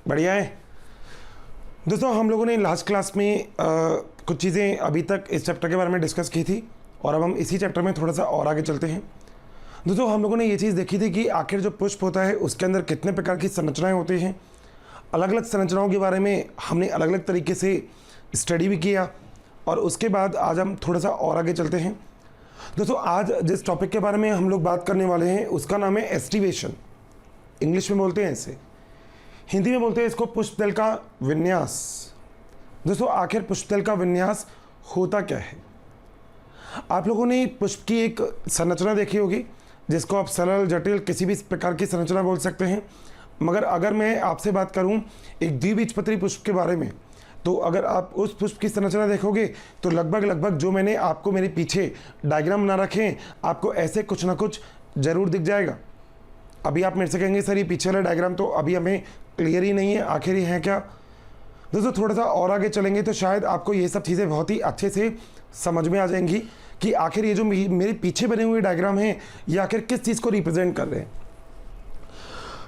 बढ़िया है दोस्तों। हम लोगों ने लास्ट क्लास में कुछ चीज़ें अभी तक इस चैप्टर के बारे में डिस्कस की थी और अब हम इसी चैप्टर में थोड़ा सा और आगे चलते हैं। दोस्तों हम लोगों ने ये चीज़ देखी थी कि आखिर जो पुष्प होता है उसके अंदर कितने प्रकार की संरचनाएं होती हैं। अलग अलग संरचनाओं के बारे में हमने अलग अलग तरीके से स्टडी भी किया और उसके बाद आज हम थोड़ा सा और आगे चलते हैं। दोस्तों आज जिस टॉपिक के बारे में हम लोग बात करने वाले हैं उसका नाम है एस्टिवेशन। इंग्लिश में बोलते हैं इसे, हिंदी में बोलते हैं इसको पुष्पदल का विन्यास। दोस्तों आखिर पुष्पदल का विन्यास होता क्या है? आप लोगों ने पुष्प की एक संरचना देखी होगी जिसको आप सरल जटिल किसी भी प्रकार की संरचना बोल सकते हैं। मगर अगर मैं आपसे बात करूं एक द्विबीजपत्री पुष्प के बारे में, तो अगर आप उस पुष्प की संरचना देखोगे तो लगभग जो मैंने आपको मेरे पीछे डायग्राम बना रखे हैं आपको ऐसे कुछ ना कुछ जरूर दिख जाएगा। अभी आप मेरे से कहेंगे सर ये पीछे वाला डायग्राम तो अभी हमें क्लियर ही नहीं है, आखिर ये है क्या? दोस्तों थोड़ा सा और आगे चलेंगे तो शायद आपको ये सब चीज़ें बहुत ही अच्छे से समझ में आ जाएंगी कि आखिर ये जो मेरे पीछे बने हुए डायग्राम हैं ये आखिर किस चीज़ को रिप्रेजेंट कर रहे हैं।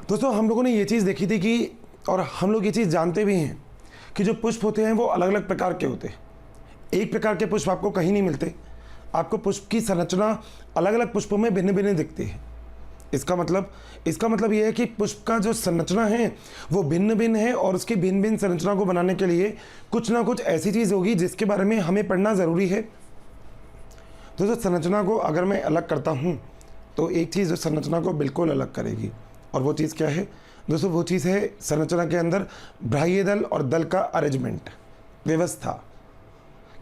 दोस्तों हम लोगों ने ये चीज़ देखी थी कि और हम लोग ये चीज़ जानते भी हैं कि जो पुष्प होते हैं वो अलग अलग प्रकार के होते हैं। एक प्रकार के पुष्प आपको कहीं नहीं मिलते। आपको पुष्प की संरचना अलग अलग पुष्पों में भिन्न भिन्न दिखती है। इसका मतलब ये है कि पुष्प का जो संरचना है वो भिन्न भिन्न है और उसकी भिन्न भिन्न संरचना को बनाने के लिए कुछ ना कुछ ऐसी चीज़ होगी जिसके बारे में हमें पढ़ना ज़रूरी है। तो संरचना को अगर मैं अलग करता हूँ तो एक चीज़ जो संरचना को बिल्कुल अलग करेगी और वो चीज़ क्या है दोस्तों? वो चीज़ है संरचना के अंदर बाह्य दल और दल का अरेंजमेंट, व्यवस्था,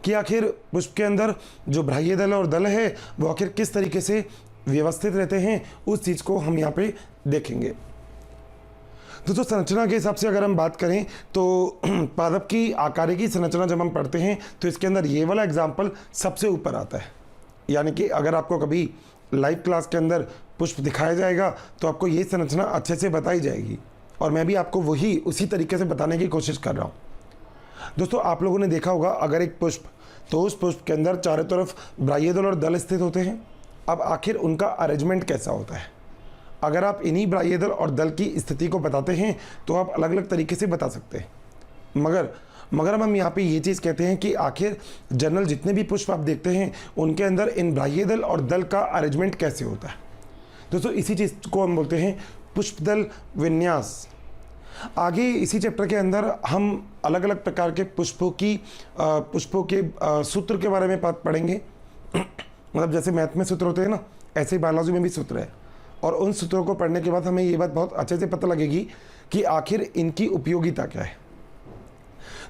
कि आखिर पुष्प के अंदर जो बाह्य दल और दल है वो आखिर किस तरीके से व्यवस्थित रहते हैं, उस चीज़ को हम यहाँ पे देखेंगे। दोस्तों संरचना के हिसाब से अगर हम बात करें तो पादप की आकार की संरचना जब हम पढ़ते हैं तो इसके अंदर ये वाला एग्जाम्पल सबसे ऊपर आता है। यानी कि अगर आपको कभी लाइव क्लास के अंदर पुष्प दिखाया जाएगा तो आपको ये संरचना अच्छे से बताई जाएगी और मैं भी आपको वही उसी तरीके से बताने की कोशिश कर रहा हूँ। दोस्तों आप लोगों ने देखा होगा अगर एक पुष्प, तो उस पुष्प के अंदर चारों तरफ बाह्य दल और दल स्थित होते हैं। अब आखिर उनका अरेंजमेंट कैसा होता है? अगर आप इन्हीं बाह्य दल और दल की स्थिति को बताते हैं तो आप अलग अलग तरीके से बता सकते हैं। मगर हम यहाँ पे ये चीज़ कहते हैं कि आखिर जनरल जितने भी पुष्प आप देखते हैं उनके अंदर इन बाह्य दल और दल का अरेंजमेंट कैसे होता है। दोस्तों इसी चीज़ को हम बोलते हैं पुष्पदल विन्यास। आगे इसी चैप्टर के अंदर हम अलग अलग प्रकार के पुष्पों के सूत्र के बारे में पढ़ेंगे। मतलब जैसे मैथ में सूत्र होते हैं ना, ऐसे ही बायोलॉजी में भी सूत्र है और उन सूत्रों को पढ़ने के बाद हमें ये बात बहुत अच्छे से पता लगेगी कि आखिर इनकी उपयोगिता क्या है।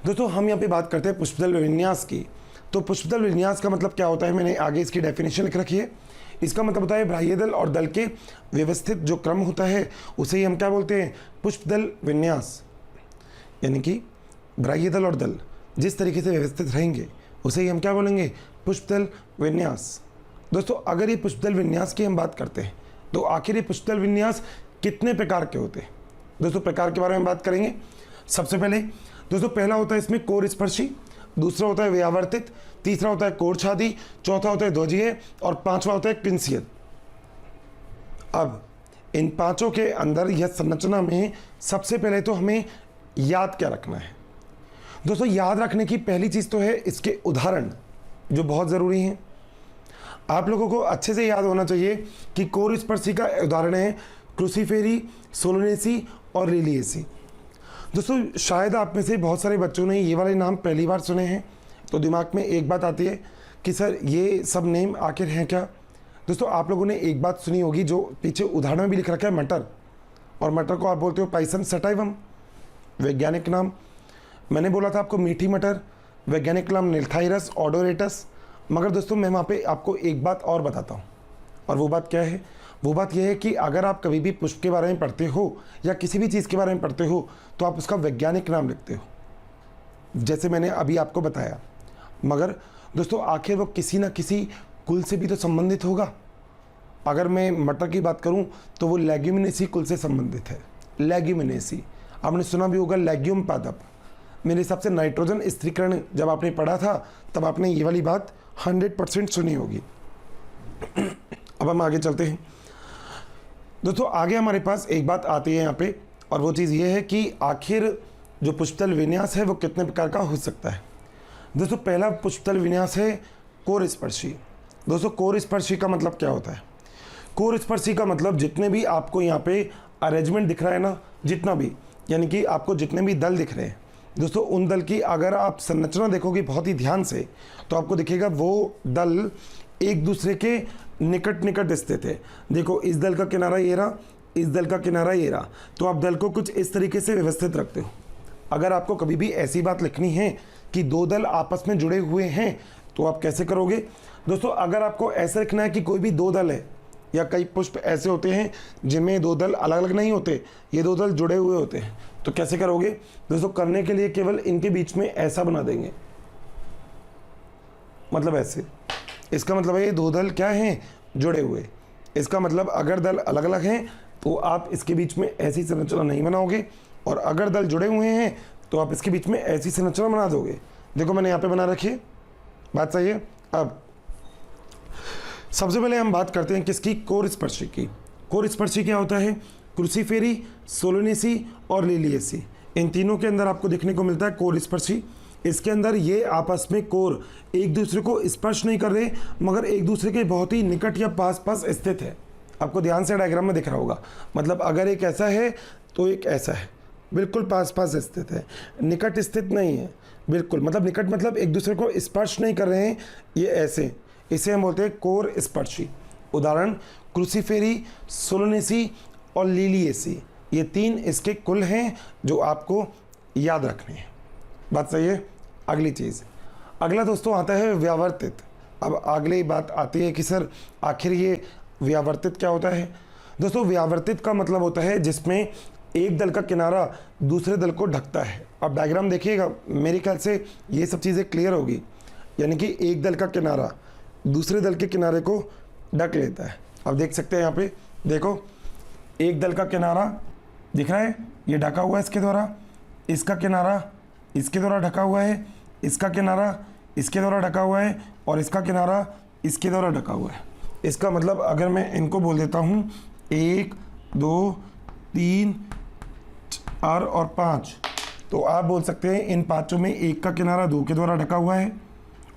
दोस्तों हम यहाँ पे बात करते हैं पुष्पदल विन्यास की। तो पुष्पदल विन्यास का मतलब क्या होता है, मैंने आगे इसकी डेफिनेशन लिख रखी है। इसका मतलब होता है बाह्य दल और दल के व्यवस्थित जो क्रम होता है उसे ही हम क्या बोलते हैं? पुष्पदल विन्यास। यानी कि बाह्य दल और दल जिस तरीके से व्यवस्थित रहेंगे उसे ही हम क्या बोलेंगे? पुष्पदल विन्यास। दोस्तों अगर ये पुष्पदल विन्यास की हम बात करते हैं तो आखिर ये पुष्पदल विन्यास कितने प्रकार के होते हैं? दोस्तों प्रकार के बारे में बात करेंगे। सबसे पहले दोस्तों पहला होता है इसमें कोर स्पर्शी, दूसरा होता है व्यावर्तित, तीसरा होता है कोरछादी, चौथा होता है ध्वजीय और पांचवा होता है किंसियत। अब इन पांचों के अंदर यह संरचना में सबसे पहले तो हमें याद क्या रखना है? दोस्तों याद रखने की पहली चीज़ तो है इसके उदाहरण जो बहुत ज़रूरी हैं। आप लोगों को अच्छे से याद होना चाहिए कि कोर स्पर्शी का उदाहरण है क्रूसीफेरी, सोलोनेसी और रिलिएसी। दोस्तों शायद आप में से बहुत सारे बच्चों ने ये वाले नाम पहली बार सुने हैं तो दिमाग में एक बात आती है कि सर ये सब नेम आखिर हैं क्या? दोस्तों आप लोगों ने एक बात सुनी होगी जो पीछे उदाहरण में भी लिख रखा है, मटर। और मटर को आप बोलते हो पाइसन सटाइवम, वैज्ञानिक नाम। मैंने बोला था आपको मीठी मटर, वैज्ञानिक नाम निल्थाइरस ओडोरेटस। मगर दोस्तों मैं वहाँ पे आपको एक बात और बताता हूँ और वो बात क्या है? वो बात यह है कि अगर आप कभी भी पुष्प के बारे में पढ़ते हो या किसी भी चीज़ के बारे में पढ़ते हो तो आप उसका वैज्ञानिक नाम लिखते हो, जैसे मैंने अभी आपको बताया। मगर दोस्तों आखिर वो किसी ना किसी कुल से भी तो संबंधित होगा। अगर मैं मटर की बात करूं तो वो लेग्यूमिनेसी कुल से संबंधित है। लेग्यूमिनेसी आपने सुना भी होगा, लेग्यूम पादप। मेरे हिसाब से नाइट्रोजन स्थिरीकरण जब आपने पढ़ा था तब आपने ये वाली बात 100% सुनी होगी। अब हम आगे चलते हैं दोस्तों। आगे हमारे पास एक बात आती है यहाँ पे, और वो चीज़ ये है कि आखिर जो पुष्पतल विन्यास है वो कितने प्रकार का हो सकता है। दोस्तों पहला पुष्पतल विन्यास है कोर स्पर्शी। दोस्तों कोर स्पर्शी का मतलब क्या होता है? कोर स्पर्शी का मतलब जितने भी आपको यहाँ पे अरेंजमेंट दिख रहा है ना, जितना भी, यानी कि आपको जितने भी दल दिख रहे हैं दोस्तों, उन दल की अगर आप संरचना देखोगे बहुत ही ध्यान से तो आपको दिखेगा वो दल एक दूसरे के निकट निकट स्थित है। देखो इस दल का किनारा ये रहा, इस दल का किनारा ये रहा, तो आप दल को कुछ इस तरीके से व्यवस्थित रखते हो। अगर आपको कभी भी ऐसी बात लिखनी है कि दो दल आपस में जुड़े हुए हैं तो आप कैसे करोगे दोस्तों? अगर आपको ऐसे लिखना है कि कोई भी दो दल है, या कई पुष्प ऐसे होते हैं जिनमें दो दल अलग अलग नहीं होते, ये दो दल जुड़े हुए होते हैं, तो कैसे करोगे दोस्तों? करने के लिए केवल इनके बीच में ऐसा बना देंगे, मतलब ऐसे। इसका मतलब है ये दो दल क्या हैं? जुड़े हुए। इसका मतलब अगर दल अलग अलग हैं तो आप इसके बीच में ऐसी संरचना नहीं बनाओगे, और अगर दल जुड़े हुए हैं तो आप इसके बीच में ऐसी संरचना बना दोगे। देखो मैंने यहाँ पे बना रखी है, बात सही है। अब सबसे पहले हम बात करते हैं किसकी? कोर स्पर्शी की। कोर स्पर्शी क्या होता है? क्रूसीफेरी, सोलोनेसी और लिलिएसी, इन तीनों के अंदर आपको देखने को मिलता है कोर स्पर्शी। इसके अंदर ये आपस में कोर एक दूसरे को स्पर्श नहीं कर रहे, मगर एक दूसरे के बहुत ही निकट या पास पास स्थित है। आपको ध्यान से डायग्राम में दिख रहा होगा, मतलब अगर एक ऐसा है तो एक ऐसा है, बिल्कुल पास पास स्थित है, निकट स्थित नहीं है बिल्कुल, मतलब निकट मतलब एक दूसरे को स्पर्श नहीं कर रहे हैं, ये ऐसे, इसे हम बोलते हैं कोर स्पर्शी। उदाहरण क्रूसीफेरी, सोलोनेसी और लिलिएसी, ये तीन इसके कुल हैं जो आपको याद रखने हैं। बात सही है। अगली चीज़, अगला दोस्तों आता है व्यावर्तित। अब अगली बात आती है कि सर आखिर ये व्यावर्तित क्या होता है? दोस्तों व्यावर्तित का मतलब होता है जिसमें एक दल का किनारा दूसरे दल को ढकता है। अब डायग्राम देखिएगा, मेरे ख्याल से ये सब चीज़ें क्लियर होगी। यानी कि एक दल का किनारा दूसरे दल के किनारे को ढक लेता है। अब देख सकते हैं यहाँ पे, देखो एक दल का किनारा दिख रहा है, ये ढका हुआ है इसके द्वारा, इसका किनारा इसके द्वारा ढका हुआ है, इसका किनारा इसके द्वारा ढका हुआ है, और इसका किनारा इसके द्वारा ढका हुआ है। इसका मतलब अगर मैं इनको बोल देता हूँ 1 2 3 4 और 5, तो आप बोल सकते हैं इन पांचों में एक का किनारा 2 के द्वारा ढका हुआ है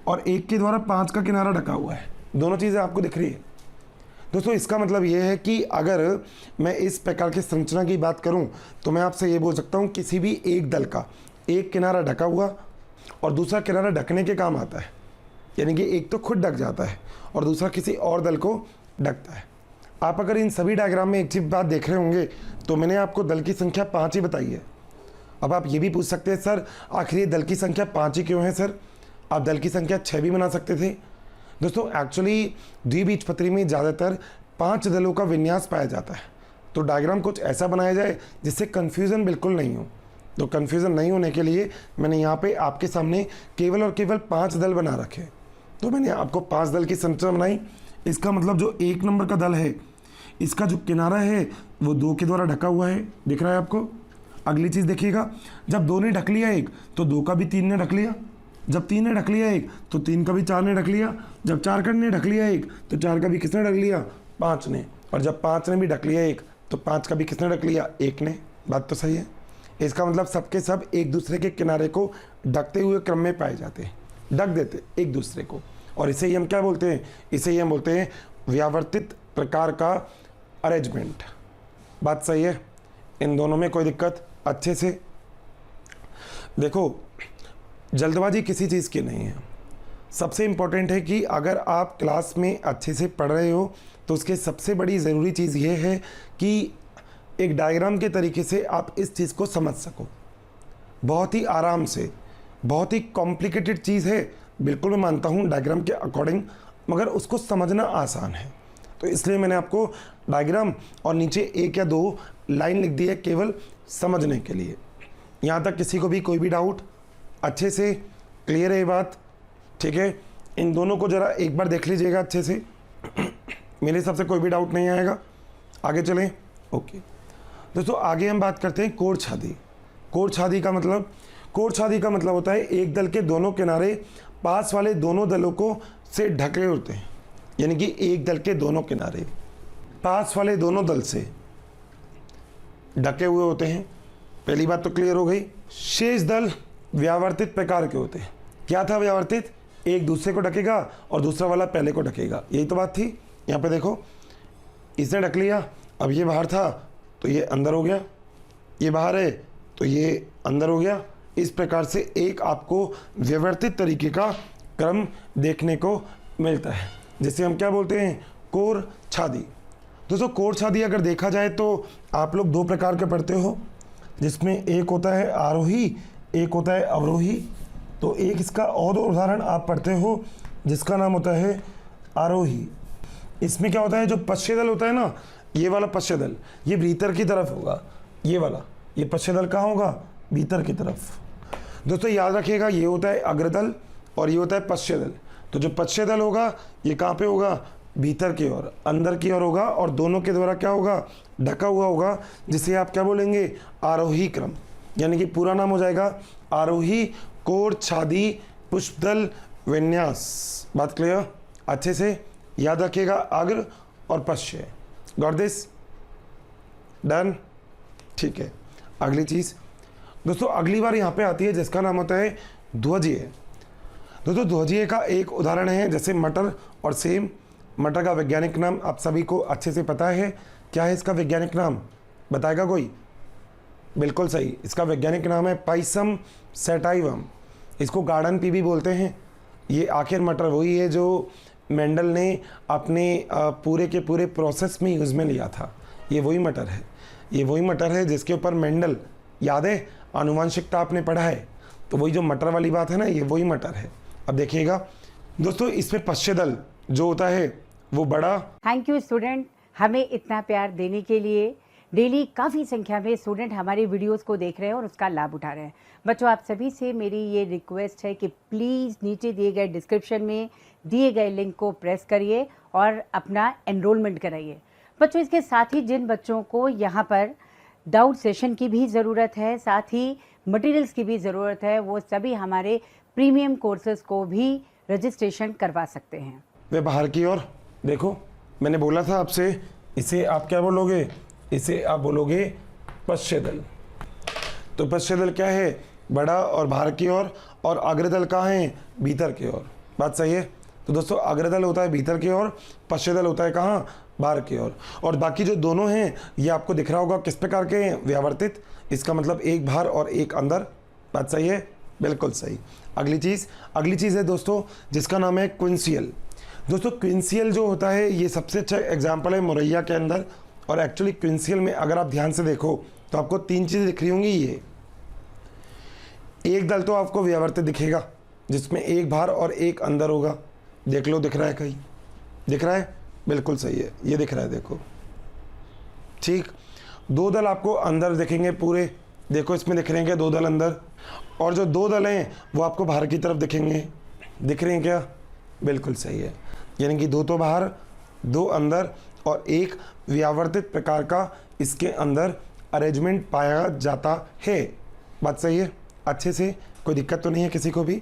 और एक के द्वारा 5 का किनारा ढका हुआ है। दोनों चीज़ें आपको दिख रही है दोस्तों। इसका मतलब ये है कि अगर मैं इस प्रकार की संरचना की बात करूं तो मैं आपसे ये बोल सकता हूं किसी भी एक दल का एक किनारा ढका हुआ और दूसरा किनारा ढकने के काम आता है, यानी कि एक तो खुद ढक जाता है और दूसरा किसी और दल को ढकता है। आप अगर इन सभी डायग्राम में एक चीज बात देख रहे होंगे तो मैंने आपको दल की संख्या 5 ही बताई है। अब आप ये भी पूछ सकते हैं सर आखिर ये दल की संख्या 5 ही क्यों है सर? आप दल की संख्या 6 भी बना सकते थे। दोस्तों एक्चुअली द्विबीजपत्री में ज़्यादातर 5 दलों का विन्यास पाया जाता है, तो डायग्राम कुछ ऐसा बनाया जाए जिससे कन्फ्यूज़न बिल्कुल नहीं हो। तो कन्फ्यूज़न नहीं होने के लिए मैंने यहाँ पे आपके सामने केवल और केवल 5 दल बना रखे। तो मैंने आपको 5 दल की संरचना बनाई। इसका मतलब जो 1 नंबर का दल है इसका जो किनारा है वो 2 के द्वारा ढका हुआ है, दिख रहा है आपको। अगली चीज़ देखिएगा, जब 2 ने ढक लिया एक तो 2 का भी 3 ने ढक लिया, जब 3 ने ढक लिया एक तो 3 का भी 4 ने ढक लिया, जब 4 का ने ढक लिया एक तो 4 का भी किसने ढक लिया? 5 ने, और जब 5 ने भी ढक लिया एक तो 5 का भी किसने ढक लिया? 1 ने। बात तो सही है। इसका मतलब सबके सब एक दूसरे के किनारे को ढकते हुए क्रम में पाए जाते हैं, ढक देते एक दूसरे को, और इसे ही हम क्या बोलते हैं? इसे ही हम बोलते हैं व्यावर्तित प्रकार का अरेंजमेंट। बात सही है। इन दोनों में कोई दिक्कत? अच्छे से देखो, जल्दबाजी किसी चीज़ की नहीं है। सबसे इम्पोर्टेंट है कि अगर आप क्लास में अच्छे से पढ़ रहे हो तो उसके सबसे बड़ी ज़रूरी चीज़ ये है कि एक डायग्राम के तरीके से आप इस चीज़ को समझ सको बहुत ही आराम से। बहुत ही कॉम्प्लिकेटेड चीज़ है, बिल्कुल मैं मानता हूँ डायग्राम के अकॉर्डिंग, मगर उसको समझना आसान है। तो इसलिए मैंने आपको डायग्राम और नीचे 1 या 2 लाइन लिख दी है केवल समझने के लिए। यहाँ तक किसी को भी कोई भी डाउट? अच्छे से क्लियर है ये बात? ठीक है, इन दोनों को ज़रा एक बार देख लीजिएगा अच्छे से। मेरे हिसाब से कोई भी डाउट नहीं आएगा। आगे चलें। ओके दोस्तों, आगे हम बात करते हैं कोर छादी। कोर छादी का मतलब, कोर छादी का मतलब होता है एक दल के दोनों किनारे पास वाले दोनों दलों को से ढके होते हैं। यानी कि एक दल के दोनों किनारे पास वाले दोनों दल से ढके हुए होते हैं। पहली बात तो क्लियर हो गई। शेष दल व्यावर्तित प्रकार के होते हैं। क्या था व्यावर्तित? एक दूसरे को ढकेगा और दूसरा वाला पहले को ढकेगा, यही तो बात थी। यहाँ पे देखो, इसने ढक लिया, अब ये बाहर था तो ये अंदर हो गया, ये बाहर है तो ये अंदर हो गया। इस प्रकार से एक आपको व्यवस्थित तरीके का क्रम देखने को मिलता है, जिसे हम क्या बोलते हैं? कोर छादी। दोस्तों कोर छादी अगर देखा जाए तो आप लोग दो प्रकार के पढ़ते हो, जिसमें एक होता है आरोही, एक होता है अवरोही। तो एक इसका और उदाहरण आप पढ़ते हो जिसका नाम होता है आरोही। इसमें क्या होता है, जो पश्चिम दल होता है ना, ये वाला पश्चिम दल ये भीतर की तरफ होगा, ये वाला, ये पश्चिम दल कहाँ होगा? भीतर की तरफ। दोस्तों याद रखिएगा, ये होता है अग्रदल और ये होता है पश्चिम दल। तो जो पश्चिम दल होगा ये कहाँ पे होगा? भीतर की ओर, अंदर की ओर होगा, और दोनों के द्वारा क्या होगा? ढका हुआ होगा, जिसे आप क्या बोलेंगे? आरोही क्रम। यानी कि पूरा नाम हो जाएगा आरोही कोर छादी पुष्पदल विन्यास। बात क्लियर? अच्छे से याद रखिएगा, अग्र और पश्चिम। Got this? डन? ठीक है। अगली चीज दोस्तों, अगली बार यहाँ पे आती है जिसका नाम होता है ध्वजीय। दोस्तों ध्वजीय का एक उदाहरण है, जैसे मटर और सेम। मटर का वैज्ञानिक नाम आप सभी को अच्छे से पता है। क्या है इसका वैज्ञानिक नाम? बताएगा कोई? बिल्कुल सही, इसका वैज्ञानिक नाम है पाइसम सैटाइवम। इसको गार्डन पी भी बोलते हैं। ये आखिर मटर वही है जो मेंडल ने अपने पूरे के पूरे प्रोसेस में यूज़ में लिया था। ये वही मटर है, ये वही मटर है जिसके ऊपर मेंडल, याद है आनुवंशिकता आपने पढ़ा है, तो वही जो मटर वाली बात है ना, ये वही मटर है। अब देखिएगा दोस्तों, इसमें पश्चिम दल जो होता है वो बड़ा। थैंक यू स्टूडेंट, हमें इतना प्यार देने के लिए। डेली काफ़ी संख्या में स्टूडेंट हमारे वीडियोस को देख रहे हैं और उसका लाभ उठा रहे हैं। बच्चों आप सभी से मेरी ये रिक्वेस्ट है कि प्लीज़ नीचे दिए गए डिस्क्रिप्शन में दिए गए लिंक को प्रेस करिए और अपना एनरोलमेंट कराइए। बच्चों इसके साथ ही जिन बच्चों को यहाँ पर डाउट सेशन की भी ज़रूरत है, साथ ही मटेरियल्स की भी ज़रूरत है, वो सभी हमारे प्रीमियम कोर्सेज़ को भी रजिस्ट्रेशन करवा सकते हैं। वे बाहर की ओर देखो, मैंने बोला था आपसे, इसे आप क्या बोलोगे? इसे आप बोलोगे पश्चिम दल। तो पश्चिम दल क्या है? बड़ा और बाहर की ओर, और अग्रदल कहाँ है? भीतर की ओर। बात सही है? तो दोस्तों अग्रदल होता है भीतर की ओर, पश्चिम दल होता है कहाँ? बाहर की ओर। और बाकी जो दोनों हैं ये आपको दिख रहा होगा किस प्रकार के हैं? व्यावर्तित। इसका मतलब एक बाहर और एक अंदर। बात सही है? बिल्कुल सही। अगली चीज़ है दोस्तों जिसका नाम है क्विंसियल। दोस्तों क्विंसियल जो होता है ये सबसे अच्छा एग्जाम्पल है मोरैया के अंदर। और एक्चुअली क्विंसियल में अगर आप ध्यान से देखो तो आपको तीन चीज़ें दिख रही होंगी। ये एक दल तो आपको व्यावर्तित दिखेगा जिसमें एक बाहर और एक अंदर होगा। देख लो, दिख रहा है कहीं? दिख रहा है? बिल्कुल सही है, ये दिख रहा है, देखो। ठीक, दो दल आपको अंदर दिखेंगे पूरे, देखो इसमें दिख रहे हैं क्या? दो दल अंदर। और जो दो दल हैं वो आपको बाहर की तरफ दिखेंगे। दिख रहे हैं क्या? बिल्कुल सही है। यानी कि दो तो बाहर, दो अंदर, और एक व्यावर्तित प्रकार का इसके अंदर अरेंजमेंट पाया जाता है। बात सही है? अच्छे से, कोई दिक्कत तो नहीं है किसी को भी?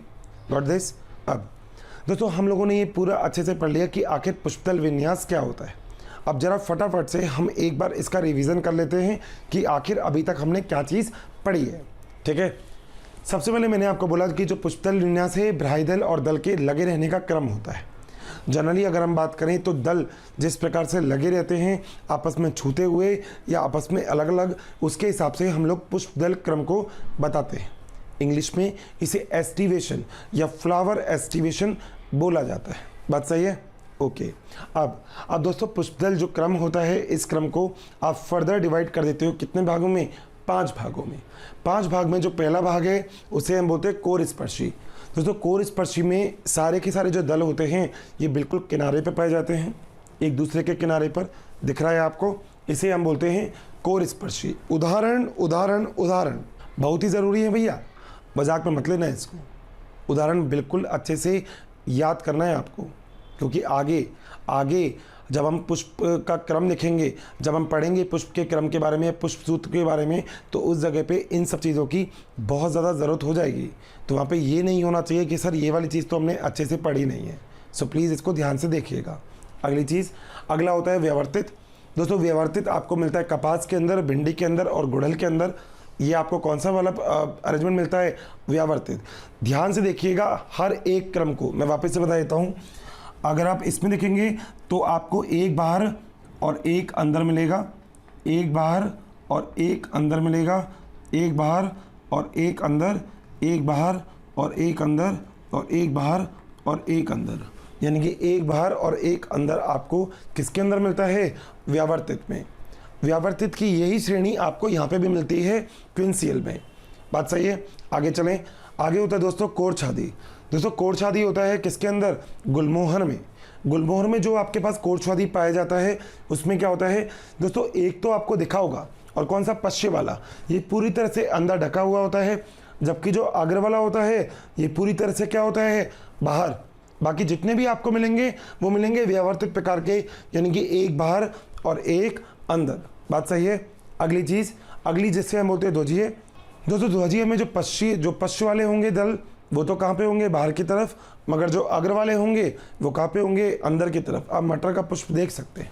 Got this? अब दोस्तों हम लोगों ने ये पूरा अच्छे से पढ़ लिया कि आखिर पुष्पदल विन्यास क्या होता है। अब जरा फटाफट से हम एक बार इसका रिवीजन कर लेते हैं कि आखिर अभी तक हमने क्या चीज़ पढ़ी है। ठीक है, सबसे पहले मैंने आपको बोला कि जो पुष्पदल विन्यास है ब्राही दल और दल के लगे रहने का क्रम होता है। जनरली अगर हम बात करें तो दल जिस प्रकार से लगे रहते हैं आपस में छूते हुए या आपस में अलग अलग, उसके हिसाब से हम लोग पुष्पदल क्रम को बताते हैं। इंग्लिश में इसे एस्टिवेशन या फ्लावर एस्टिवेशन बोला जाता है। बात सही है? ओके। अब दोस्तों पुष्पदल जो क्रम होता है, इस क्रम को आप फर्दर डिवाइड कर देते हो कितने भागों में? 5 भागों में। 5 भाग में जो पहला भाग है उसे हम बोलते हैं कोर स्पर्शी। दोस्तों कोर स्पर्शी में सारे के सारे जो दल होते हैं ये बिल्कुल किनारे पे पाए जाते हैं, एक दूसरे के किनारे पर। दिख रहा है आपको? इसे हम बोलते हैं कोर स्पर्शी। उदाहरण उदाहरण उदाहरण बहुत ही ज़रूरी है भैया, मजाक में मत लेना इसको। उदाहरण बिल्कुल अच्छे से याद करना है आपको, क्योंकि आगे जब हम पुष्प का क्रम लिखेंगे, जब हम पढ़ेंगे पुष्प के क्रम के बारे में, पुष्प सूत्र के बारे में, तो उस जगह पे इन सब चीज़ों की बहुत ज़्यादा ज़रूरत हो जाएगी। तो वहाँ पे ये नहीं होना चाहिए कि सर ये वाली चीज़ तो हमने अच्छे से पढ़ी नहीं है। सो प्लीज़ इसको ध्यान से देखिएगा। अगली चीज़, अगला होता है व्यवर्तित। दोस्तों व्यवर्तित आपको मिलता है कपास के अंदर, भिंडी के अंदर और गुड़हल के अंदर। ये आपको कौन सा वाला अरेंजमेंट मिलता है? व्यावर्तित। ध्यान से देखिएगा हर एक क्रम को, मैं वापस से बता देता हूँ। अगर आप इसमें देखेंगे तो आपको एक बाहर और एक अंदर मिलेगा, एक बाहर और एक अंदर मिलेगा, एक बाहर और एक अंदर, एक बाहर और एक अंदर और एक बाहर और एक अंदर, यानी कि एक बाहर और एक अंदर आपको किसके अंदर मिलता है? व्यावर्तित में। व्यावर्तित की यही श्रेणी आपको यहाँ पे भी मिलती है क्विंसियल में। बात सही है? आगे चलें। आगे होता है दोस्तों कोरछादी। दोस्तों कोरछादी होता है किसके अंदर? गुलमोहर में। गुलमोहर में जो आपके पास कोरछादी पाया जाता है उसमें क्या होता है दोस्तों? एक तो आपको दिखा होगा, और कौन सा? पश्चिम वाला, ये पूरी तरह से अंदर ढका हुआ होता है, जबकि जो अग्र वाला होता है ये पूरी तरह से क्या होता है? बाहर। बाकी जितने भी आपको मिलेंगे वो मिलेंगे व्यावर्तित प्रकार के, यानी कि एक बाहर और एक अंदर। बात सही है? अगली चीज़, अगली जिससे हम बोलते हैं ध्वजीय। दोस्तों ध्वजीय में जो पश्चिम वाले होंगे दल वो तो कहाँ पे होंगे? बाहर की तरफ, मगर जो अग्र वाले होंगे वो कहाँ पे होंगे? अंदर की तरफ। आप मटर का पुष्प देख सकते हैं,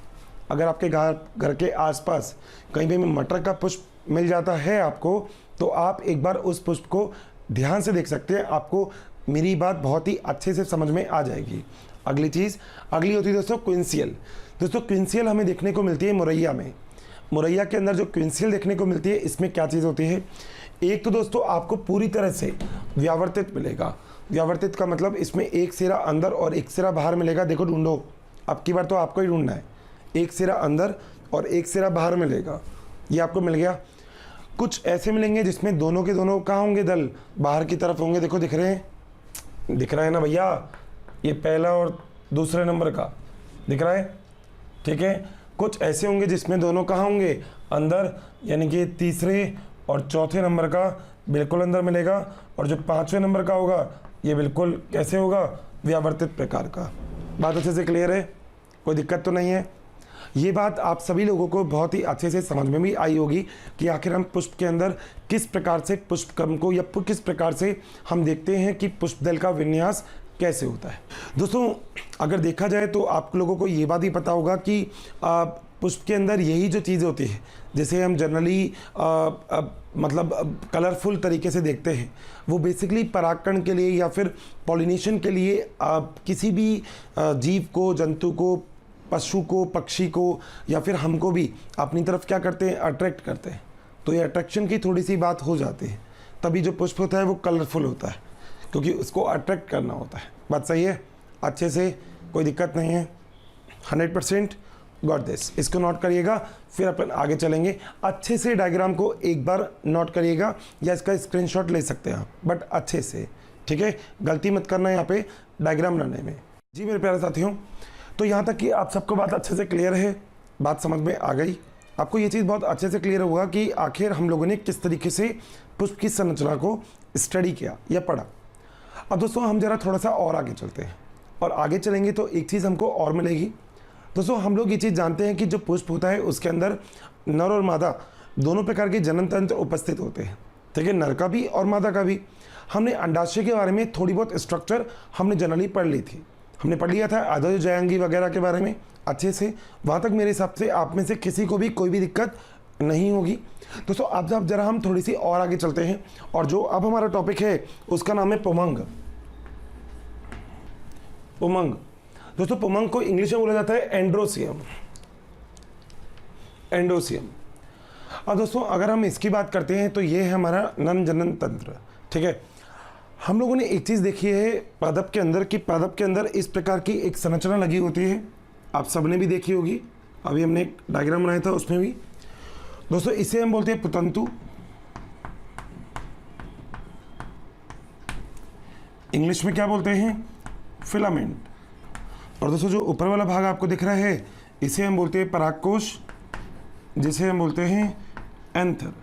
अगर आपके घर के आसपास कहीं भी मटर का पुष्प मिल जाता है आपको, तो आप एक बार उस पुष्प को ध्यान से देख सकते हैं, आपको मेरी बात बहुत ही अच्छे से समझ में आ जाएगी। अगली चीज़, अगली होती है दोस्तों क्विंसियल। दोस्तों क्विंसियल हमें देखने को मिलती है मुरैया में। मुरैया के अंदर जो क्विंसियल देखने को मिलती है, इसमें क्या चीज़ होती है? एक तो दोस्तों आपको पूरी तरह से व्यावर्तित मिलेगा। व्यावर्तित का मतलब इसमें एक सिरा अंदर और एक सिरा बाहर मिलेगा। देखो ढूंढो, अब की बार तो आपको ही ढूंढना है। एक सिरा अंदर और एक सिरा बाहर मिलेगा, ये आपको मिल गया। कुछ ऐसे मिलेंगे जिसमें दोनों के दोनों कहाँ होंगे? दल बाहर की तरफ होंगे। देखो दिख रहे हैं, दिख रहा है ना भैया? ये पहला और दूसरे नंबर का दिख रहा है, ठीक है। कुछ ऐसे होंगे जिसमें दोनों कहाँ होंगे? अंदर, यानी कि तीसरे और चौथे नंबर का बिल्कुल अंदर मिलेगा, और जो पाँचवें नंबर का होगा ये बिल्कुल कैसे होगा? व्यावर्तित प्रकार का। बात अच्छे से क्लियर है? कोई दिक्कत तो नहीं है? ये बात आप सभी लोगों को बहुत ही अच्छे से समझ में भी आई होगी कि आखिर हम पुष्प के अंदर किस प्रकार से पुष्प क्रम को, या किस प्रकार से हम देखते हैं कि पुष्प दल का विन्यास कैसे होता है। दोस्तों अगर देखा जाए तो आप लोगों को ये बात ही पता होगा कि पुष्प के अंदर यही जो चीज़ होती है, जैसे हम जनरली मतलब कलरफुल तरीके से देखते हैं, वो बेसिकली परागकण के लिए या फिर पॉलिनेशन के लिए किसी भी जीव को, जंतु को, पशु को, पक्षी को, या फिर हमको भी अपनी तरफ क्या करते हैं? अट्रैक्ट करते हैं। तो ये अट्रैक्शन की थोड़ी सी बात हो जाती है, तभी जो पुष्प होता है वो कलरफुल होता है, क्योंकि उसको अट्रैक्ट करना होता है। बात सही है? अच्छे से, कोई दिक्कत नहीं है? 100% गॉट दिस। इसको नोट करिएगा, फिर अपन आगे चलेंगे। अच्छे से डायग्राम को एक बार नोट करिएगा, या इसका स्क्रीनशॉट ले सकते हैं आप, बट अच्छे से, ठीक है? गलती मत करना यहाँ पे डायग्राम बनाने में। जी मेरे प्यारे साथियों, तो यहाँ तक कि आप सबको बात अच्छे से क्लियर है, बात समझ में आ गई। आपको ये चीज़ बहुत अच्छे से क्लियर होगा कि आखिर हम लोगों ने किस तरीके से पुष्प की संरचना को स्टडी किया या पढ़ा। अब दोस्तों हम जरा थोड़ा सा और आगे चलते हैं, और आगे चलेंगे तो एक चीज़ हमको और मिलेगी। दोस्तों हम लोग ये चीज़ जानते हैं कि जो पुष्प होता है उसके अंदर नर और मादा दोनों प्रकार के जनन तंत्र उपस्थित होते हैं, ठीक है? नर का भी और मादा का भी। हमने अंडाशय के बारे में थोड़ी बहुत स्ट्रक्चर हमने जनरली पढ़ ली थी, हमने पढ़ लिया था आदर्श जयांगी वगैरह के बारे में अच्छे से। वहाँ तक मेरे हिसाब से आप में से किसी को भी कोई भी दिक्कत नहीं होगी। दोस्तों अब जरा हम थोड़ी सी और आगे चलते हैं, और जो अब हमारा टॉपिक है उसका नाम है पुमंग। पुमंग दोस्तों, पुमंग को इंग्लिश में बोला जाता है एंड्रोसियम। एंड्रोसियम। अब दोस्तों अगर हम इसकी बात करते हैं तो ये है हमारा नर जनन तंत्र, ठीक है? हम लोगों ने एक चीज़ देखी है पादप के अंदर, कि पादप के अंदर इस प्रकार की एक संरचना लगी होती है, आप सबने भी देखी होगी। अभी हमने एक डायग्राम बनाया था उसमें भी। दोस्तों इसे हम बोलते हैं पुतंतु, इंग्लिश में क्या बोलते हैं? फिलामेंट। और दोस्तों जो ऊपर वाला भाग आपको दिख रहा है इसे हम बोलते हैं परागकोश, जिसे हम बोलते हैं एंथर।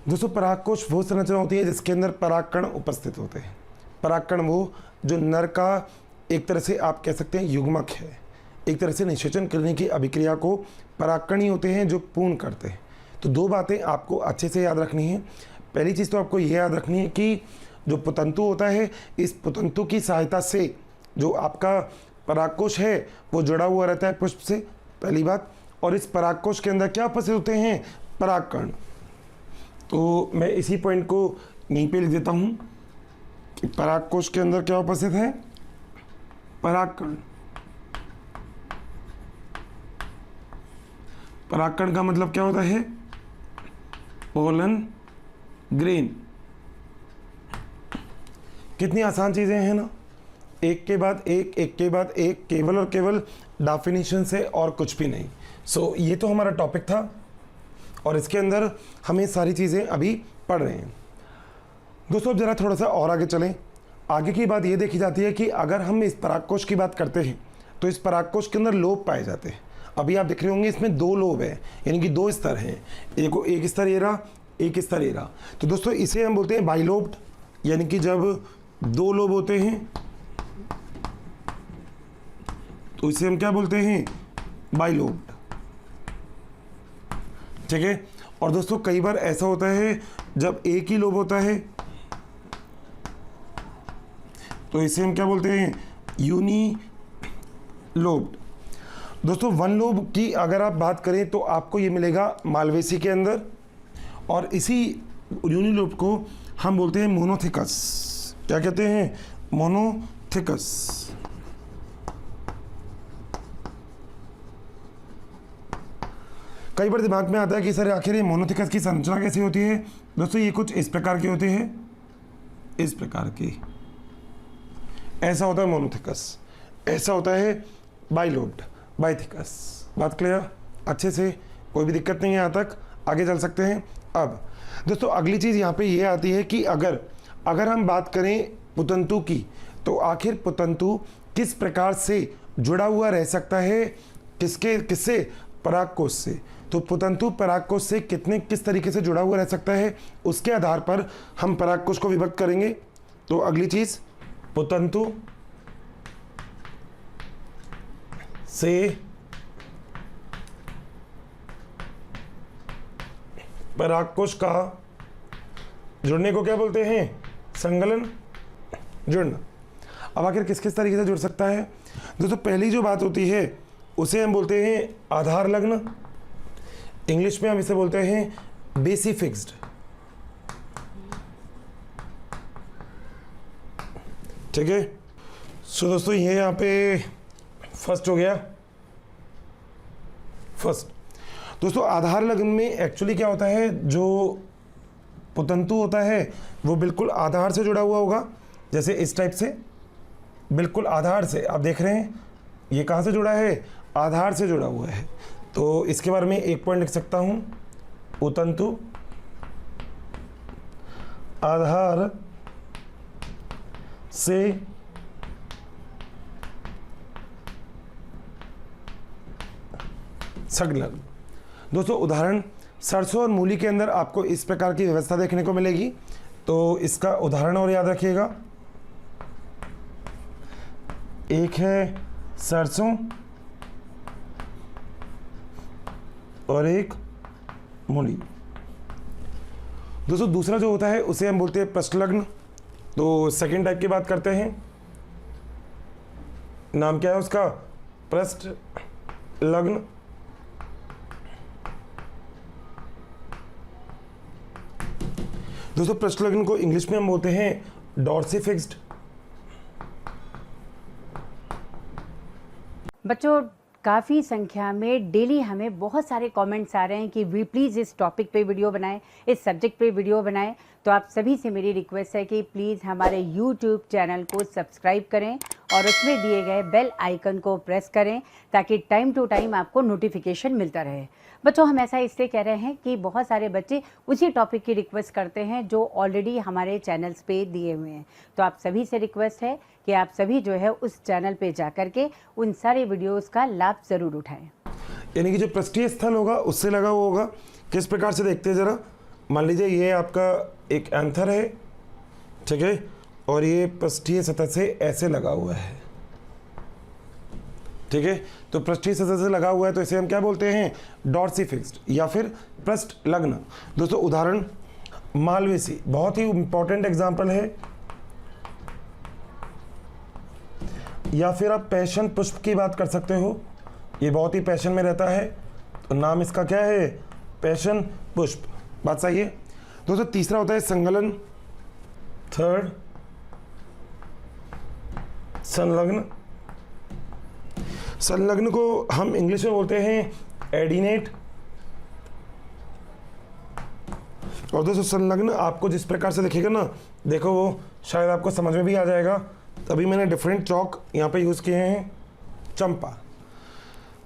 दोस्तों परागकोश वो संरचना होती है जिसके अंदर परागकण उपस्थित होते हैं। परागकण वो जो नर का एक तरह से आप कह सकते हैं युग्मक है, एक तरह से निषेचन करने की अभिक्रिया को परागकण ही होते हैं जो पूर्ण करते हैं। तो दो बातें आपको अच्छे से याद रखनी है। पहली चीज़ तो आपको ये याद रखनी है कि जो पुतंतु होता है, इस पुतंतु की सहायता से जो आपका परागकोश है वो जुड़ा हुआ रहता है पुष्प से, पहली बात। और इस परागकोश के अंदर क्या उपस्थित होते हैं? परागकण। तो मैं इसी पॉइंट को यहीं पे लिख देता हूं कि परागकोश के अंदर क्या उपस्थित है? परागकण। परागकण का मतलब क्या होता है? Pollen grain. कितनी आसान चीजें हैं ना, एक के बाद एक, एक के बाद एक, केवल और केवल डेफिनेशन से और कुछ भी नहीं। सो ये तो हमारा टॉपिक था और इसके अंदर हमें सारी चीज़ें अभी पढ़ रहे हैं। दोस्तों अब ज़रा थोड़ा सा और आगे चलें। आगे की बात ये देखी जाती है कि अगर हम इस परागकोश की बात करते हैं तो इस परागकोश के अंदर लोब पाए जाते हैं। अभी आप देख रहे होंगे इसमें 2 लोब है, यानी कि 2 स्तर हैं, एक स्तर ये रहा, एक स्तर ये रहा। तो दोस्तों इसे हम बोलते हैं बाइलोब्ड, यानी कि जब 2 लोब होते हैं तो इसे हम क्या बोलते हैं? बाइलोब्ड। ठीक है। और दोस्तों कई बार ऐसा होता है जब एक ही लोब होता है तो इसे हम क्या बोलते हैं? Unilobed. दोस्तों 1 लोब की अगर आप बात करें तो आपको ये मिलेगा मालवेसी के अंदर, और इसी यूनी लोब को हम बोलते हैं मोनोथिकस। क्या कहते हैं? मोनोथिकस। कई बार दिमाग में आता है कि सर आखिर ये मोनोथिकस की संरचना कैसी होती है? दोस्तों ये कुछ इस प्रकार की होती है, इस प्रकार की। ऐसा होता है मोनोथिकस, ऐसा होता है बाइलोब्ड, बाइथिकस। बात क्लियर? अच्छे से, कोई भी दिक्कत नहीं है, यहाँ तक आगे चल सकते हैं। अब दोस्तों अगली चीज़ यहाँ पे ये आती है कि अगर हम बात करें पुतंतु की, तो आखिर पुतंतु किस प्रकार से जुड़ा हुआ रह सकता है? किससे? परागकोश से। तो पुतंतु परागकोश से किस तरीके से जुड़ा हुआ रह सकता है, उसके आधार पर हम परागकोश को विभक्त करेंगे। तो अगली चीज, पुतंतु से परागकोश का जुड़ने को क्या बोलते हैं? संगलन, जुड़ना। अब आखिर किस किस तरीके से जुड़ सकता है? दोस्तों पहली जो बात होती है उसे हम बोलते हैं आधार लग्न, इंग्लिश में हम इसे बोलते हैं बेसी फिक्स्ड। ठीक है। सो दोस्तों ये यहाँ पे फर्स्ट हो गया। फर्स्ट दोस्तों आधार लग्न में एक्चुअली क्या होता है, जो पुतंतु होता है वो बिल्कुल आधार से जुड़ा हुआ होगा, जैसे इस टाइप से, बिल्कुल आधार से। आप देख रहे हैं ये कहाँ से जुड़ा है? आधार से जुड़ा हुआ है। तो इसके बारे में एक पॉइंट लिख सकता हूं, पुतंतु आधार से संलग्न। दोस्तों उदाहरण, सरसों और मूली के अंदर आपको इस प्रकार की व्यवस्था देखने को मिलेगी। तो इसका उदाहरण और याद रखिएगा, एक है सरसों और एक मूली। दोस्तों दूसरा जो होता है उसे हम बोलते हैं पृष्ठलग्न। तो सेकेंड टाइप की बात करते हैं, नाम क्या है उसका? पृष्ठलग्न। दोस्तों पृष्ठलग्न को इंग्लिश में हम बोलते हैं डॉर्सीफिक्स्ड। बच्चों काफ़ी संख्या में डेली हमें बहुत सारे कमेंट्स आ रहे हैं कि वी प्लीज़ इस टॉपिक पे वीडियो बनाएं, इस सब्जेक्ट पे वीडियो बनाएं। तो आप सभी से मेरी रिक्वेस्ट है कि प्लीज़ हमारे यूट्यूब चैनल को सब्सक्राइब करें और उसमें दिए गए बेल आइकन को प्रेस करें ताकि टाइम टू टाइम आपको नोटिफिकेशन मिलता रहे। बच्चों हम ऐसा इसलिए कह रहे हैं कि बहुत सारे बच्चे उसी टॉपिक की रिक्वेस्ट करते हैं जो ऑलरेडी हमारे चैनल्स पे दिए हुए हैं। तो आप सभी से रिक्वेस्ट है कि आप सभी जो है उस चैनल पे जा करके उन सारे वीडियोस का लाभ ज़रूर उठाएं। यानी कि जो पृष्ठीय स्थल होगा उससे लगा हुआ होगा। किस प्रकार से देखते हैं ज़रा, मान लीजिए ये आपका एक एंथर है, ठीक है, और ये पृष्ठीय सतह से ऐसे लगा हुआ है, ठीक है। तो पृष्ठीय सतह से लगा हुआ है तो इसे हम क्या बोलते हैं? डॉर्सीफिक्स्ड या फिर पृष्ठलग्न। दोस्तों उदाहरण, मालवेसी बहुत ही इंपॉर्टेंट एग्जाम्पल है। या फिर आप पैशन पुष्प की बात कर सकते हो, ये बहुत ही पैशन में रहता है, तो नाम इसका क्या है, पैशन पुष्प। बात सही है दोस्तों। तीसरा होता है संलग्न, थर्ड संलग्न। संलग्न को हम इंग्लिश में बोलते हैं एडिनेट। और दोस्तों संलग्न आपको जिस प्रकार से दिखेगा ना, देखो वो शायद आपको समझ में भी आ जाएगा, तभी मैंने डिफरेंट चौक यहाँ पे यूज़ किए हैं, चंपा।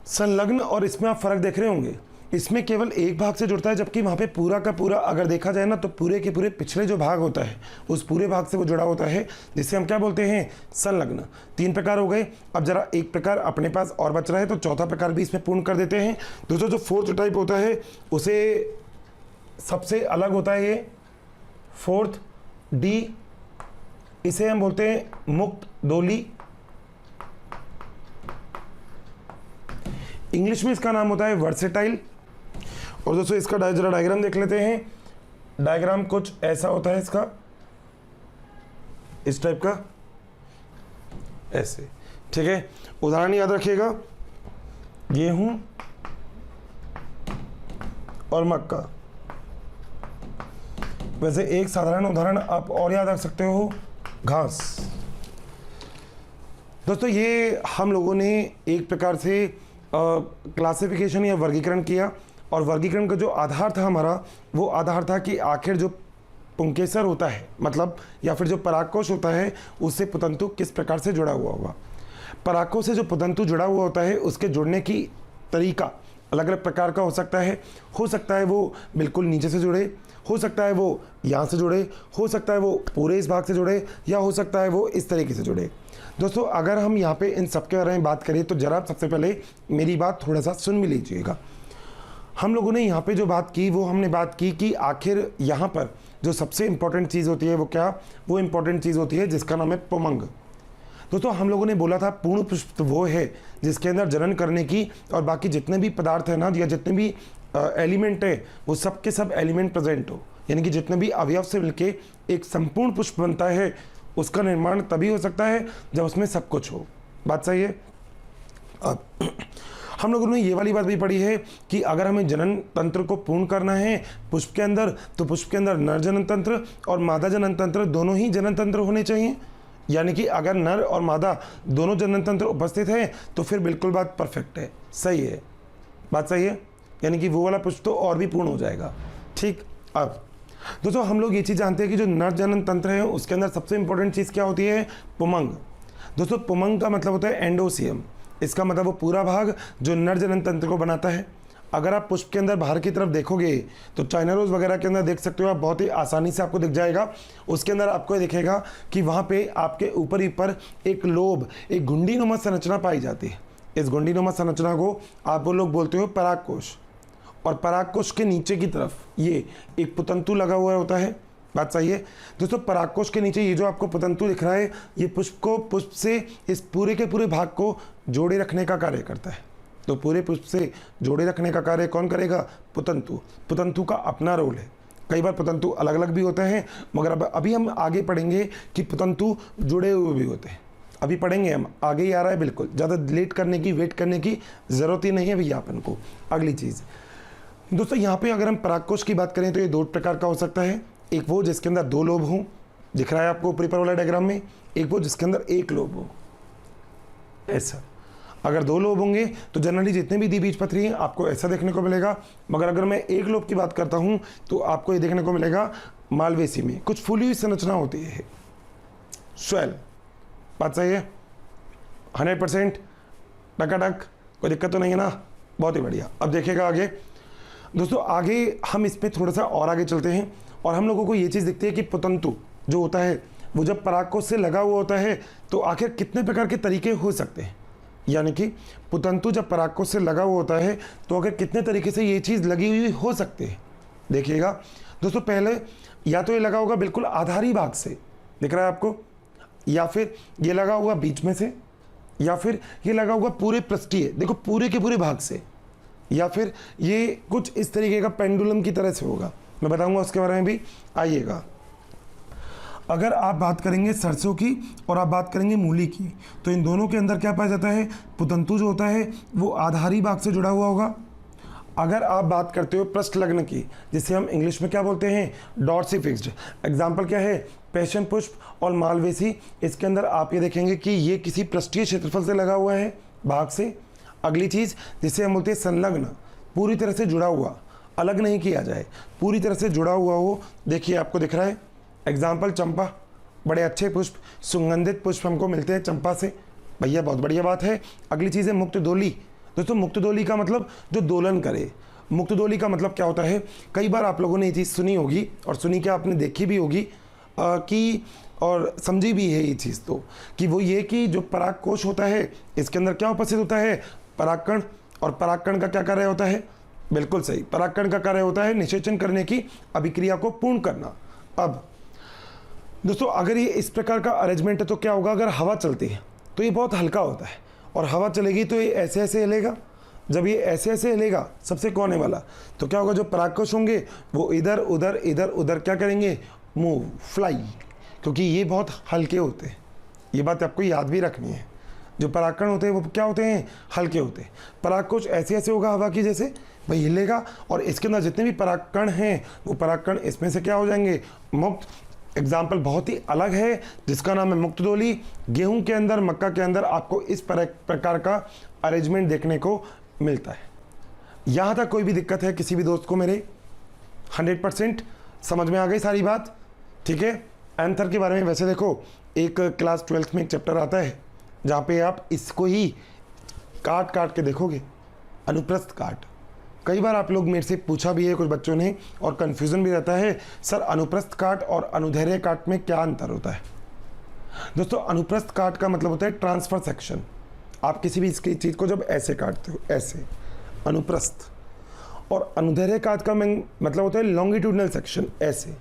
संलग्न और इसमें आप फर्क देख रहे होंगे, इसमें केवल एक भाग से जुड़ता है, जबकि वहाँ पे पूरा का पूरा अगर देखा जाए ना तो पूरे के पूरे पिछले जो भाग होता है उस पूरे भाग से वो जुड़ा होता है, जिससे हम क्या बोलते हैं, संलग्न। 3 प्रकार हो गए। अब जरा एक प्रकार अपने पास और बच रहा है, तो चौथा प्रकार भी इसमें पूर्ण कर देते हैं। दोस्तों जो फोर्थ टाइप होता है उसे सबसे अलग होता है, ये फोर्थ डी, इसे हम बोलते हैं मुक्त डोली। इंग्लिश में इसका नाम होता है वर्सेटाइल। और दोस्तों इसका जरा डायग्राम देख लेते हैं। डायग्राम कुछ ऐसा होता है इसका, इस टाइप का, ऐसे, ठीक है। उदाहरण याद रखिएगा, गेहूं और मक्का। वैसे एक साधारण उदाहरण आप और याद रख सकते हो, घास। दोस्तों ये हम लोगों ने एक प्रकार से क्लासिफिकेशन या वर्गीकरण किया, और वर्गीकरण का जो आधार था हमारा, वो आधार था कि आखिर जो पुंकेसर होता है, मतलब या फिर जो परागकोश होता है, उससे पुतंतु किस प्रकार से जुड़ा हुआ होगा। परागकोश से जो पुतंतु जुड़ा हुआ होता है उसके जुड़ने की तरीका अलग अलग प्रकार का हो सकता है वो बिल्कुल नीचे से जुड़े, हो सकता है वो यहाँ से जुड़े, हो सकता है वो पूरे इस भाग से जुड़े, या हो सकता है वो इस तरीके से जुड़े। दोस्तों अगर हम यहाँ पे इन सब के बारे में बात करें तो जरा सबसे पहले मेरी बात थोड़ा सा सुन भी लीजिएगा। हम लोगों ने यहाँ पे जो बात की वो हमने बात की कि आखिर यहाँ पर जो सबसे इम्पोर्टेंट चीज़ होती है वो क्या, वो इम्पोर्टेंट चीज़ होती है जिसका नाम है पुमंग। दोस्तों हम लोगों ने बोला था पूर्ण पुष्प वो है जिसके अंदर जनन करने की और बाकी जितने भी पदार्थ है ना, या जितने भी एलिमेंट है, वो सब के सब एलिमेंट प्रेजेंट हो, यानी कि जितने भी अवयव से मिलके एक संपूर्ण पुष्प बनता है, उसका निर्माण तभी हो सकता है जब उसमें सब कुछ हो। बात सही है। अब हम लोगों ने ये वाली बात भी पढ़ी है कि अगर हमें जनन तंत्र को पूर्ण करना है पुष्प के अंदर, तो पुष्प के अंदर नर जनन तंत्र और मादा जनन तंत्र दोनों ही जनन तंत्र होने चाहिए। यानी कि अगर नर और मादा दोनों जनन तंत्र उपस्थित है तो फिर बिल्कुल बात परफेक्ट है, सही है, बात सही है, यानी कि वो वाला पुष्प तो और भी पूर्ण हो जाएगा। ठीक। अब दोस्तों हम लोग ये चीज़ जानते हैं कि जो नर जनन तंत्र है उसके अंदर सबसे इंपॉर्टेंट चीज़ क्या होती है, पुमंग। दोस्तों पुमंग का मतलब होता है एंडोसियम, इसका मतलब वो पूरा भाग जो नर जनन तंत्र को बनाता है। अगर आप पुष्प के अंदर बाहर की तरफ देखोगे तो चाइना रोज वगैरह के अंदर देख सकते हो आप, बहुत ही आसानी से आपको दिख जाएगा। उसके अंदर आपको दिखेगा कि वहाँ पे आपके ऊपर ही पर एक लोब, एक घुंडीनुमा संरचना पाई जाती है। इस घुंडीनुमा संरचना को आप लोग बोलते हो परागकोश, और परागकोश के नीचे की तरफ ये एक पुतंतु लगा हुआ होता है। बात सही है दोस्तों। परागकोश के नीचे ये जो आपको पुतंतु दिख रहा है, ये पुष्प से इस पूरे के पूरे भाग को जोड़े रखने का कार्य करता है। तो पूरे पुष्प से जोड़े रखने का कार्य कौन करेगा, पुतंतु। पुतंतु का अपना रोल है। कई बार पुतंतु अलग अलग भी होते हैं, मगर अब अभी हम आगे पढ़ेंगे कि पुतंतु जुड़े हुए भी होते हैं। अभी पढ़ेंगे हम, आगे ही आ रहा है, बिल्कुल ज़्यादा लेट करने की वेट करने की ज़रूरत ही नहीं है भैया अपन को। अगली चीज़ दोस्तों, यहाँ पे अगर हम परागकोश की बात करें तो ये 2 प्रकार का हो सकता है। एक वो जिसके अंदर 2 लोब हों, दिख रहा है आपको ऊपरी वाला डायग्राम में। एक वो जिसके अंदर 1 लोब हो, ऐसा। अगर 2 लोब होंगे तो जनरली जितने भी द्विबीजपत्री हैं आपको ऐसा देखने को मिलेगा। मगर अगर मैं 1 लोब की बात करता हूँ तो आपको ये देखने को मिलेगा मालवेसी में कुछ फूली हुई संरचना होती है, स्वेल। बात सही है, 100% टकाटक, कोई दिक्कत तो नहीं है ना, बहुत ही बढ़िया। अब देखिएगा आगे दोस्तों, आगे हम इस पर थोड़ा सा और आगे चलते हैं और हम लोगों को ये चीज़ दिखती है कि पुतंतु जो होता है वो जब परागकोश से लगा हुआ होता है तो आखिर कितने प्रकार के तरीके हो सकते हैं। यानी कि पुतंतु जब परागकोश से लगा हुआ होता है तो आखिर कितने तरीके से ये चीज़ लगी हुई हो सकती है। देखिएगा दोस्तों, पहले या तो ये लगा होगा बिल्कुल आधारी भाग से, दिख रहा है आपको, या फिर ये लगा हुआ बीच में से, या फिर ये लगा हुआ पूरे पृष्ठीय, देखो पूरे के पूरे भाग से, या फिर ये कुछ इस तरीके का पेंडुलम की तरह से होगा। मैं बताऊंगा उसके बारे में भी, आइएगा। अगर आप बात करेंगे सरसों की और आप बात करेंगे मूली की, तो इन दोनों के अंदर क्या पाया जाता है, पुतंतु जो होता है वो आधारी भाग से जुड़ा हुआ होगा। अगर आप बात करते हो पृष्ठ लग्न की, जिसे हम इंग्लिश में क्या बोलते हैं, डॉर्सी फिक्स्ड, एग्जाम्पल क्या है, पैशन पुष्प और मालवेसी, इसके अंदर आप ये देखेंगे कि ये किसी पृष्ठीय क्षेत्रफल से लगा हुआ है, भाग से। अगली चीज़ जिसे हम बोलते हैं संलग्न, पूरी तरह से जुड़ा हुआ, अलग नहीं किया जाए, पूरी तरह से जुड़ा हुआ हो। देखिए आपको दिख रहा है, एग्जाम्पल चंपा, बड़े अच्छे पुष्प, सुगंधित पुष्प हमको मिलते हैं चंपा से, भैया बहुत बढ़िया बात है। अगली चीज़ है मुक्त डोली। दोस्तों मुक्त डोली का मतलब जो दोलन करे। मुक्त डोली का मतलब क्या होता है, कई बार आप लोगों ने ये चीज़ सुनी होगी और सुनी क्या आपने देखी भी होगी कि और समझी भी है ये चीज़, तो कि वो ये कि जो परागकोश होता है इसके अंदर क्या उपस्थित होता है, परागकण। और परागकण का क्या कार्य होता है, बिल्कुल सही, परागकण का कार्य होता है निषेचन करने की अभिक्रिया को पूर्ण करना। अब दोस्तों अगर ये इस प्रकार का अरेंजमेंट है तो क्या होगा, अगर हवा चलती है तो ये बहुत हल्का होता है, और हवा चलेगी तो ये ऐसे ऐसे हिलेगा। जब ये ऐसे ऐसे हिलेगा सबसे कोने वाला, तो क्या होगा, जो परागकोश होंगे वो इधर उधर क्या करेंगे, मूव, फ्लाई, क्योंकि ये बहुत हल्के होते हैं। ये बात आपको याद भी रखनी है, जो परागकण होते हैं वो क्या होते हैं, हल्के होते हैं। परागकोश ऐसे ऐसे होगा हवा की जैसे, भाई हिलेगा, और इसके अंदर जितने भी परागकण हैं वो परागकण इसमें से क्या हो जाएंगे, मुक्त। एग्जाम्पल बहुत ही अलग है जिसका नाम है मुक्त डोली। गेहूं के अंदर, मक्का के अंदर आपको इस प्रकार का अरेंजमेंट देखने को मिलता है। यहाँ तक कोई भी दिक्कत है किसी भी दोस्त को मेरे, 100% समझ में आ गई सारी बात, ठीक है। एंथर के बारे में वैसे देखो, एक क्लास 12th में एक चैप्टर आता है जहाँ पे आप इसको ही काट काट के देखोगे, अनुप्रस्थ काट। कई बार आप लोग मेरे से पूछा भी है कुछ बच्चों ने, और कन्फ्यूज़न भी रहता है, सर अनुप्रस्थ काट और अनुदैर्ध्य काट में क्या अंतर होता है। दोस्तों अनुप्रस्थ काट का मतलब होता है ट्रांसफर सेक्शन। आप किसी भी इसकी चीज़ को जब ऐसे काटते हो, ऐसे, अनुप्रस्थ, और अनुदैर्ध्य काट का मतलब होता है लॉन्गिट्यूडनल सेक्शन, ऐसे।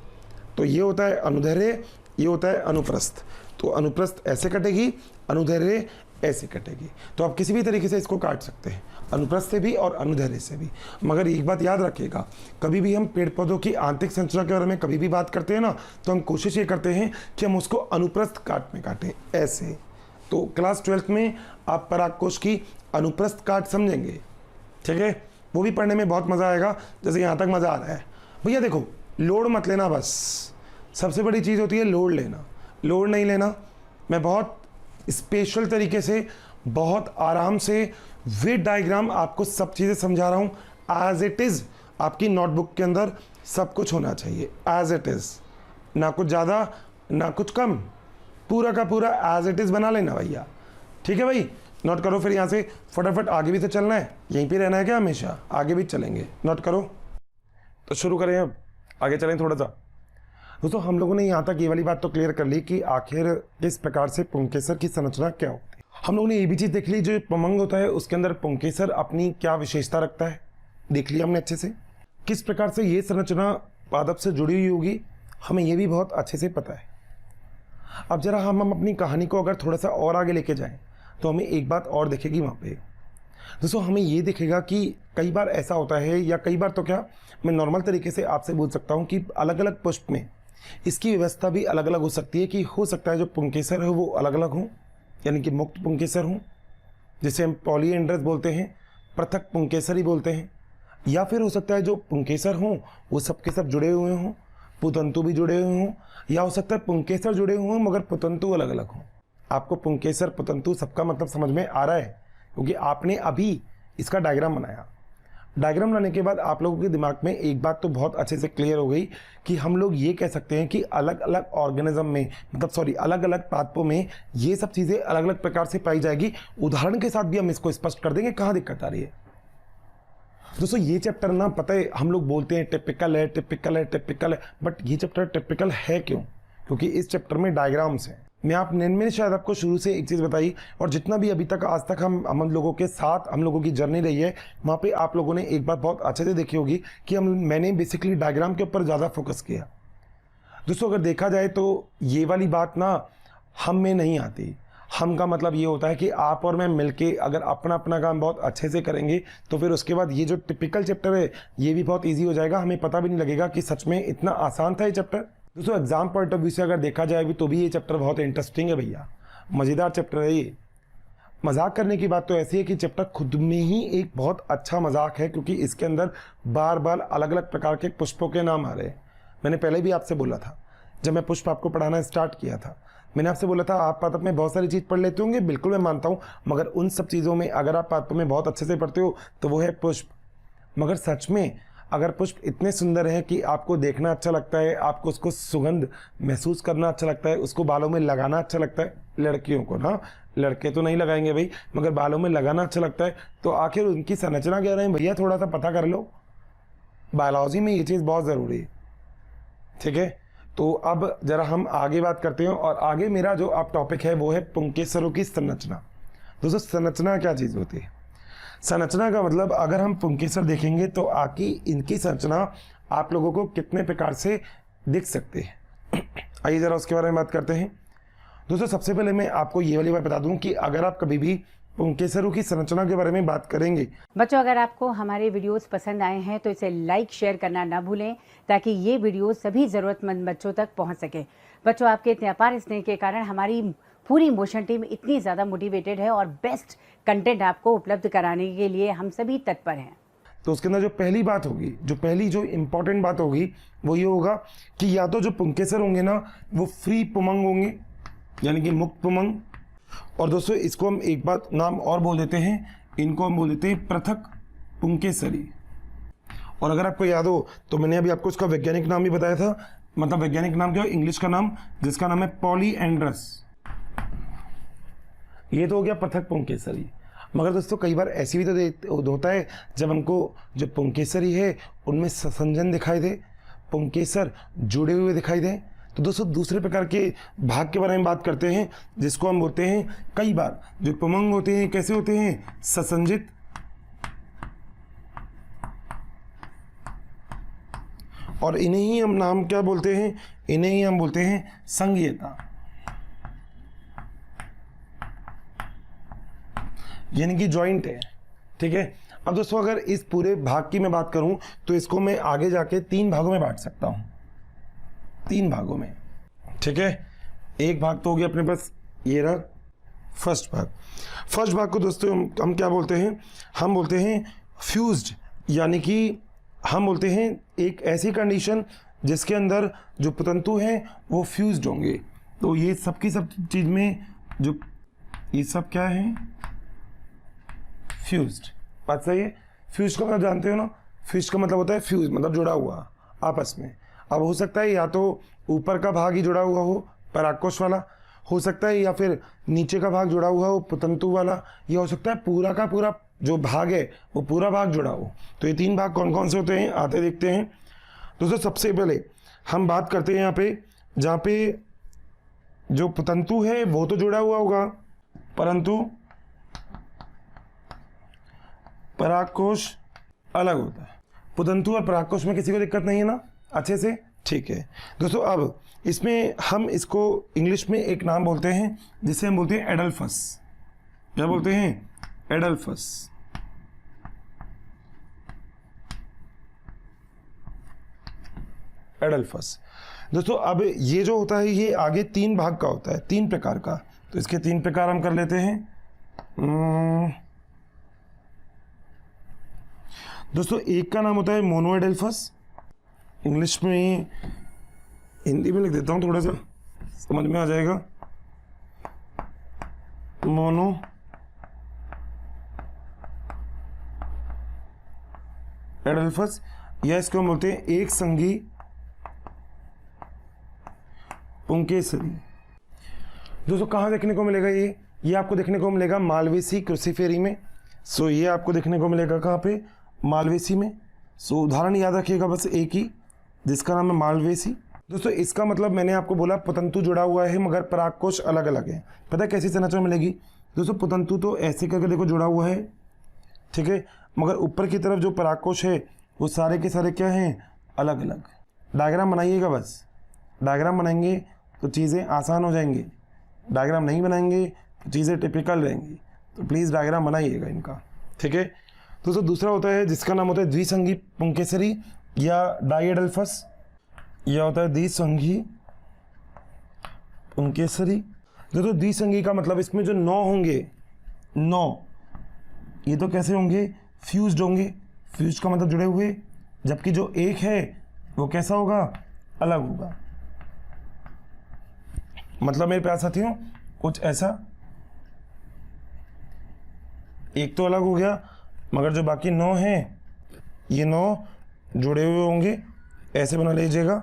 तो ये होता है अनुदैर्ध्य, ये होता है अनुप्रस्थ। तो अनुप्रस्थ ऐसे कटेगी, अनुदैर्ध्य ऐसे कटेगी। तो आप किसी भी तरीके से इसको काट सकते हैं, अनुप्रस्थ से भी और अनुदैर्ध्य से भी। मगर एक बात याद रखिएगा, कभी भी हम पेड़ पौधों की आंतरिक संरचना के बारे में कभी भी बात करते हैं ना, तो हम कोशिश ये करते हैं कि हम उसको अनुप्रस्थ काट में काटें, ऐसे। तो क्लास 12th में आप परागकोश की अनुप्रस्थ काट समझेंगे, ठीक है। वो भी पढ़ने में बहुत मज़ा आएगा, जैसे यहाँ तक मज़ा आ रहा है। भैया देखो, लोड मत लेना, बस सबसे बड़ी चीज़ होती है लोड लेना। लोड नहीं लेना, मैं बहुत स्पेशल तरीके से, बहुत आराम से विद डायग्राम आपको सब चीज़ें समझा रहा हूँ। एज इट इज़ आपकी नोटबुक के अंदर सब कुछ होना चाहिए, एज इट इज़, ना कुछ ज़्यादा ना कुछ कम, पूरा का पूरा एज इट इज़ बना लेना भैया, ठीक है भाई। नोट करो, फिर यहाँ से फटाफट आगे भी तो चलना है, यहीं पे रहना है क्या हमेशा, आगे भी चलेंगे। नोट करो, तो शुरू करें, अब आगे चलें थोड़ा सा। दोस्तों हम लोगों ने यहाँ तक ये वाली बात तो क्लियर कर ली कि आखिर किस प्रकार से पुंकेसर की संरचना क्या होती है। हम लोगों ने ये भी चीज़ देख ली, जो पमंग होता है उसके अंदर पुंकेसर अपनी क्या विशेषता रखता है, देख लिया हमने अच्छे से। किस प्रकार से ये संरचना पादप से जुड़ी हुई होगी हमें ये भी बहुत अच्छे से पता है। अब जरा हम अपनी कहानी को अगर थोड़ा सा और आगे लेके जाएं तो हमें एक बात और दिखेगी वहाँ पे। दोस्तों हमें ये दिखेगा कि कई बार ऐसा होता है, या कई बार तो क्या, मैं नॉर्मल तरीके से आपसे बोल सकता हूँ कि अलग अलग पुष्प में इसकी व्यवस्था भी अलग अलग हो सकती है। कि हो सकता है जो पुंकेसर है वो अलग अलग हों, यानी कि मुक्त पुंकेसर हों, जिसे हम पॉलीएंड्रस बोलते हैं, पृथक पुंकेसर ही बोलते हैं। या फिर हो सकता है जो पुंकेसर हों वो सबके सब जुड़े हुए हों, पुतंतु भी जुड़े हुए हों। या हो सकता है पुंकेसर जुड़े हुए हों मगर पुतंतु अलग अलग हों। आपको पुंकेसर पुतंतु सबका मतलब समझ में आ रहा है, क्योंकि आपने अभी इसका डायग्राम बनाया। डायग्राम लाने के बाद आप लोगों के दिमाग में एक बात तो बहुत अच्छे से क्लियर हो गई कि हम लोग ये कह सकते हैं कि अलग अलग ऑर्गेनिज्म में, मतलब अलग अलग पादपों में ये सब चीज़ें अलग अलग प्रकार से पाई जाएगी। उदाहरण के साथ भी हम इसको स्पष्ट कर देंगे कहाँ दिक्कत आ रही है। दोस्तों ये चैप्टर ना, पता है हम लोग बोलते हैं टिपिकल है, टिपिकल है, टिपिकल है, बट ये चैप्टर टिपिकल है क्यों? क्योंकि इस चैप्टर में डायग्राम्स हैं। मैंने शायद आपको शुरू से एक चीज़ बताई, और जितना भी अभी तक आज तक हम लोगों के साथ हम लोगों की जर्नी रही है, वहाँ पे आप लोगों ने एक बात बहुत अच्छे से देखी होगी कि मैंने बेसिकली डायग्राम के ऊपर ज़्यादा फोकस किया। दोस्तों अगर देखा जाए तो ये वाली बात ना हम में नहीं आती। हम का मतलब ये होता है कि आप और मैं मिलके अगर अपना अपना काम बहुत अच्छे से करेंगे तो फिर उसके बाद ये जो टिपिकल चैप्टर है ये भी बहुत ईजी हो जाएगा। हमें पता भी नहीं लगेगा कि सच में इतना आसान था ये चैप्टर। दोस्तों एग्जाम पॉइंट ऑफ व्यू से अगर देखा जाए भी तो भी ये चैप्टर बहुत इंटरेस्टिंग है भैया, मज़ेदार चैप्टर है ये। मजाक करने की बात तो ऐसी है कि चैप्टर खुद में ही एक बहुत अच्छा मजाक है, क्योंकि इसके अंदर बार बार अलग अलग प्रकार के पुष्पों के नाम आ रहे हैं। मैंने पहले भी आपसे बोला था, जब मैं पुष्प आपको पढ़ाना स्टार्ट किया था, मैंने आपसे बोला था आप पादप में बहुत सारी चीज़ पढ़ लेते होंगे, बिल्कुल मैं मानता हूँ, मगर उन सब चीज़ों में अगर आप पादप में बहुत अच्छे से पढ़ते हो तो वो है पुष्प। मगर सच में अगर पुष्प इतने सुंदर हैं कि आपको देखना अच्छा लगता है, आपको उसको सुगंध महसूस करना अच्छा लगता है, उसको बालों में लगाना अच्छा लगता है, लड़कियों को ना, लड़के तो नहीं लगाएंगे भाई, मगर बालों में लगाना अच्छा लगता है, तो आखिर उनकी संरचना क्या रहे भैया, थोड़ा सा पता कर लो। बायोलॉजी में ये चीज़ बहुत ज़रूरी है, ठीक है। तो अब जरा हम आगे बात करते हैं, और आगे मेरा जो आप टॉपिक है वो है पुंकेसरों की संरचना। दोस्तों संरचना क्या चीज़ होती है? संरचना का मतलब अगर हम पुंकेसर देखेंगे तो आकी इनकी संरचना आप लोगों को कितने प्रकार से दिख सकते हैं, आइए ज़रा उसके बारे में बात करते हैं। दोस्तों सबसे पहले मैं आपको ये वाली बात बता दूं कि अगर आप कभी भी पुंकेसरों की संरचना के बारे में बात करेंगे। बच्चों अगर आपको हमारे वीडियोस पसंद आए हैं तो इसे लाइक शेयर करना ना भूलें, ताकि ये वीडियो सभी ज़रूरतमंद बच्चों तक पहुंच सके। बच्चों आपके इतने अपार स्नेह के कारण हमारी पूरी मोशन टीम इतनी ज़्यादा मोटिवेटेड है और बेस्ट कंटेंट आपको उपलब्ध कराने के लिए हम सभी तत्पर हैं। तो उसके अंदर जो पहली बात होगी, जो इम्पोर्टेंट बात होगी वो ये होगा कि या तो जो पुंकेसर होंगे ना वो फ्री पुमंग होंगे, यानी कि मुक्त पुमंग। और दोस्तों इसको हम एक बात नाम और बोल देते हैं, इनको हम बोल देते हैं पृथक पुंकेसरी। और अगर आपको याद हो तो मैंने अभी आपको उसका वैज्ञानिक नाम भी बताया था, मतलब वैज्ञानिक नाम क्या है, इंग्लिश का नाम, जिसका नाम है पॉलीएंड्रस। ये तो हो गया पृथक पुंकेसरी। मगर दोस्तों कई बार ऐसी भी तो होता है जब हमको जो पुंकेसरी है उनमें ससंजन दिखाई दे, पुंकेसर जुड़े हुए दिखाई दे। तो दोस्तों दूसरे प्रकार के भाग के बारे में बात करते हैं, जिसको हम बोलते हैं, कई बार जो पुमंग होते हैं कैसे होते हैं, ससंजित, और इन्हें ही हम नाम क्या बोलते हैं, इन्हें ही हम बोलते हैं संघीयता, यानी कि जॉइंट है, ठीक है। अब दोस्तों अगर इस पूरे भाग की मैं बात करूं तो इसको मैं आगे जाके 3 भागों में बांट सकता हूं, 3 भागों में, ठीक है। एक भाग तो हो गया अपने पास, ये रहा फर्स्ट भाग। फर्स्ट भाग को दोस्तों हम क्या बोलते हैं, हम बोलते हैं फ्यूज्ड, यानी कि हम बोलते हैं एक ऐसी कंडीशन जिसके अंदर जो तंतु हैं वो फ्यूज्ड होंगे। तो ये सब की सब चीज़ में जो ये सब क्या है, फ्यूज्ड। बात सही है। फ्यूज का मतलब जानते हो ना, फ्यूज का मतलब होता है फ्यूज मतलब जुड़ा हुआ आपस में। अब हो सकता है या तो ऊपर का भाग ही जुड़ा हुआ हो, परागकोश वाला, हो सकता है या फिर नीचे का भाग जुड़ा हुआ हो, तंतु वाला, या हो सकता है पूरा का पूरा जो भाग है वो पूरा भाग जुड़ा हो। तो ये 3 भाग कौन कौन से होते हैं आते देखते हैं। दोस्तों सबसे पहले हम बात करते हैं यहाँ पे, जहाँ पे जो तंतु है वो तो जुड़ा हुआ होगा, परंतु परागकोश अलग होता है। पुतंतु और परागकोश में किसी को दिक्कत नहीं है ना, अच्छे से, ठीक है। दोस्तों अब इसमें हम इसको इंग्लिश में एक नाम बोलते हैं जिसे हम बोलते हैं एडल्फस। क्या बोलते हैं, एडल्फस। एडल्फस। दोस्तों अब ये जो होता है ये आगे 3 भाग का होता है, 3 प्रकार का। तो इसके 3 प्रकार हम कर लेते हैं। दोस्तों एक का नाम होता है मोनोएडल्फस, इंग्लिश में, हिंदी में लिख देता हूँ थोड़ा सा समझ में आ जाएगा, मोनो एडल्फस, या इसको हम बोलते हैं एक संघी पुंकेसरी। दोस्तों कहाँ देखने को मिलेगा ये आपको देखने को मिलेगा मालवेसी क्रूसीफेरी में। सो ये आपको देखने को मिलेगा कहाँ पे, मालवेसी में। सो उदाहरण याद रखिएगा बस एक ही, जिसका नाम है मालवेसी। दोस्तों इसका मतलब मैंने आपको बोला पुतंतु जुड़ा हुआ है मगर परागकोश अलग अलग है। पता है कैसी संरचना मिलेगी दोस्तों, पुतंतु तो ऐसे करके देखो जुड़ा हुआ है, ठीक है, मगर ऊपर की तरफ जो परागकोश है वो सारे के सारे क्या हैं, अलग अलग। डायग्राम बनाइएगा, बस डायग्राम बनाएंगे तो चीज़ें आसान हो जाएंगी, डायग्राम नहीं बनाएंगे तो चीज़ें टिपिकल रहेंगी। तो प्लीज़ डायग्राम बनाइएगा इनका, ठीक है। दोस्तों दूसरा होता है जिसका नाम होता है द्विसंगी पुंकेसरी या डाइएडल्फस। यह होता है द्विसंगी पुंकेसरी। देखो द्विसंगी का मतलब इसमें जो 9 होंगे, 9 ये तो कैसे होंगे, फ्यूज्ड होंगे। फ्यूज्ड का मतलब जुड़े हुए, जबकि जो एक है वो कैसा होगा, अलग होगा। मतलब मेरे प्यारे साथियों कुछ ऐसा, एक तो अलग हो गया, मगर जो बाकी 9 हैं ये 9 जुड़े हुए होंगे। ऐसे बना लीजिएगा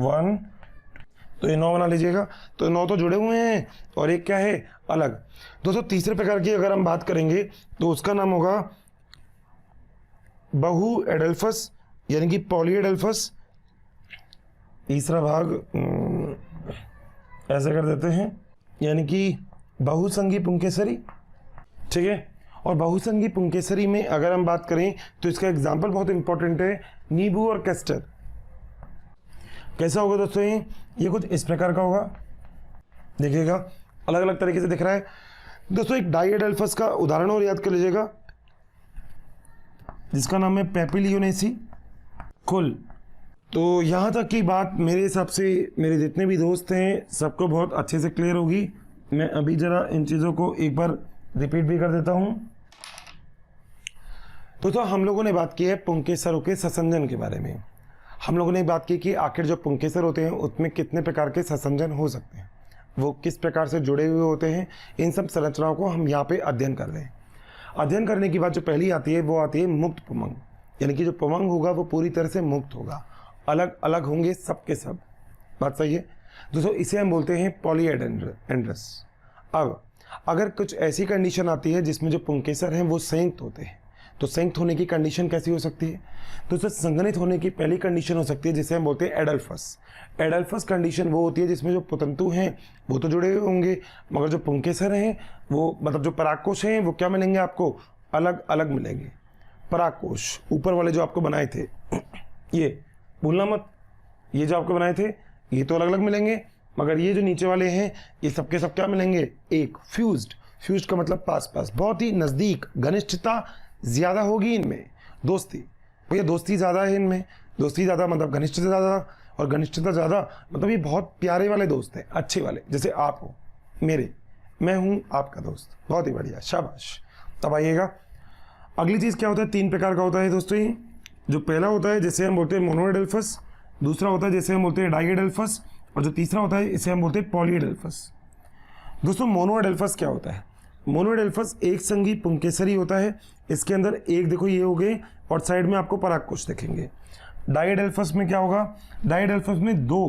1, तो ये 9 बना लीजिएगा। तो 9 तो जुड़े हुए हैं और एक क्या है, अलग। दोस्तों तीसरे प्रकार की अगर हम बात करेंगे तो उसका नाम होगा बहु एडल्फस, यानी कि पॉलीएडल्फस। तीसरा भाग ऐसे कर देते हैं, यानी कि बहुसंगी पुंकेसरी। ठीक है, और बहुसंगी पुंकेसरी में अगर हम बात करें तो इसका एग्जाम्पल बहुत इंपॉर्टेंट है, नींबू और कैस्टर। कैसा होगा दोस्तों, ये कुछ इस प्रकार का होगा। देखिएगा अलग अलग तरीके से दिख रहा है। दोस्तों एक डाइएडल्फस का उदाहरण और याद कर लीजिएगा, जिसका नाम है पेपिलियोनेसी कुल। तो यहाँ तक की बात मेरे हिसाब से मेरे जितने भी दोस्त हैं सबको बहुत अच्छे से क्लियर होगी। मैं अभी जरा इन चीज़ों को एक बार रिपीट भी कर देता हूँ। तो हम लोगों ने बात की है पुंकेसरों के ससंजन के बारे में। हम लोगों ने बात की कि आखिर जो पुंकेसर होते हैं उसमें कितने प्रकार के ससंजन हो सकते हैं, वो किस प्रकार से जुड़े हुए होते हैं। इन सब संरचनाओं को हम यहाँ पे अध्ययन कर रहे हैं। अध्ययन करने की बात जो पहली आती है वो आती है मुक्त पुमंग, यानी कि जो पुमंग होगा वो पूरी तरह से मुक्त होगा, अलग अलग होंगे सब के सब। बात सही है दोस्तों, इसे हम बोलते हैं पॉलीएडेंड्रस। अब अगर कुछ ऐसी कंडीशन आती है जिसमें जो पुंकेसर हैं वो संयुक्त होते हैं, तो संयुक्त होने की कंडीशन कैसी हो सकती है, तो उससे संगठित होने की पहली कंडीशन हो सकती है जिसे हम बोलते हैं एडल्फस। एडल्फस कंडीशन वो होती है जिसमें जो पुतंतु हैं वो तो जुड़े हुए होंगे, मगर जो पुंकेसर हैं वो मतलब जो परागकोश हैं वो क्या मिलेंगे आपको, अलग अलग मिलेंगे। परागकोश ऊपर वाले जो आपको बनाए थे ये भूलना मत, ये जो आपको बनाए थे ये तो अलग अलग मिलेंगे, मगर ये जो नीचे वाले हैं ये सबके सब क्या मिलेंगे, एक फ्यूज्ड। फ्यूज्ड का मतलब पास पास, बहुत ही नज़दीक, घनिष्ठता ज़्यादा होगी इनमें। दोस्ती, भैया दोस्ती ज़्यादा है इनमें, दोस्ती ज़्यादा मतलब घनिष्ठता ज़्यादा, और घनिष्ठता ज़्यादा मतलब ये बहुत प्यारे वाले दोस्त हैं, अच्छे वाले, जैसे आप हो मेरे, मैं हूँ आपका दोस्त। बहुत ही बढ़िया, शाबाश। तब आइएगा अगली चीज़ क्या होता है, 3 प्रकार का होता है दोस्तों। ये जो पहला होता है जैसे हम बोलते हैं मोनोएडल्फस, दूसरा होता है जैसे हम बोलते हैं डाइएडल्फस, और जो तीसरा होता है इसे हम बोलते हैं पॉलीएडल्फस। दोस्तों मोनोएडल्फस क्या होता है, मोनोएडल्फस एक संगी पुंकेसरी होता है। इसके अंदर एक देखो ये हो गए और साइड में आपको परागकोश दिखेंगे। डाइएडल्फस में क्या होगा, डाइएडल्फस में 2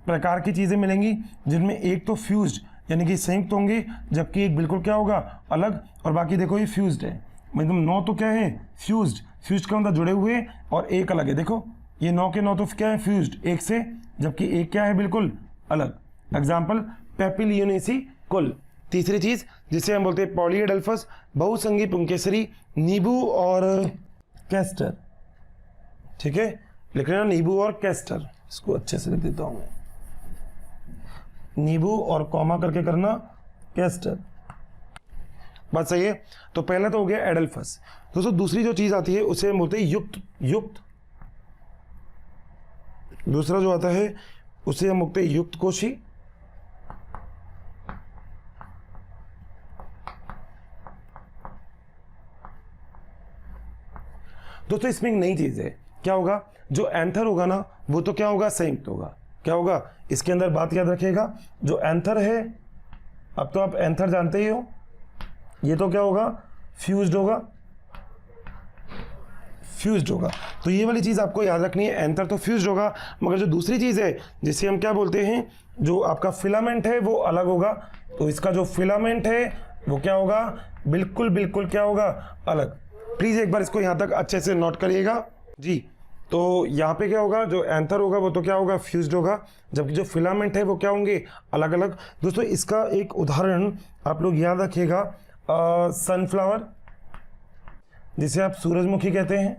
प्रकार की चीज़ें मिलेंगी, जिनमें एक तो फ्यूज्ड यानी कि संयुक्त होंगे, जबकि एक बिल्कुल क्या होगा, अलग। और बाकी देखो ये फ्यूज्ड है, मतलब 9 तो क्या है, फ्यूज्ड। फ्यूज्ड का मतलब जुड़े हुए और एक अलग है। देखो ये 9 के 9 तो क्या है, फ्यूज्ड एक से, जबकि एक क्या है, बिल्कुल अलग। एग्जाम्पल पेपिलियोनेसी कुल। तीसरी चीज़ जिसे हम बोलते हैं पॉलीएडल्फस, बहुसंगी पुंकेसरी, नींबू और कैस्टर। ठीक है, लिख रहे हैं नींबू और कैस्टर, इसको अच्छे से लिख देता हूं मैं, नींबू और कॉमा करके करना कैस्टर। बात सही है। तो पहला तो हो गया एडल्फस। दोस्तों दूसरी जो चीज आती है उसे हम बोलते हैं युक्त। युक्त दूसरा जो आता है उसे हम बोलते हैं युक्त कोशी। दोस्तों इसमें एक नई चीज है, क्या होगा, जो एंथर होगा ना वो तो क्या होगा, संयुक्त होगा। क्या होगा, इसके अंदर बात याद रखिएगा, जो एंथर है, अब तो आप एंथर जानते ही हो, ये तो क्या होगा, फ्यूज्ड होगा। फ्यूज्ड होगा, तो ये वाली चीज़ आपको याद रखनी है, एंथर तो फ्यूज्ड होगा, मगर जो दूसरी चीज़ है जिसे हम क्या बोलते हैं, जो आपका फिलामेंट है वो अलग होगा। तो इसका जो फिलामेंट है वो क्या होगा, बिल्कुल बिल्कुल क्या होगा, अलग। प्लीज़ एक बार इसको यहाँ तक अच्छे से नोट करिएगा जी। तो यहाँ पे क्या होगा, जो एंथर होगा वो तो क्या होगा, फ्यूज्ड होगा, जबकि जो फिलामेंट है वो क्या होंगे, अलग अलग। दोस्तों इसका एक उदाहरण आप लोग याद रखिएगा, सनफ्लावर जिसे आप सूरजमुखी कहते हैं,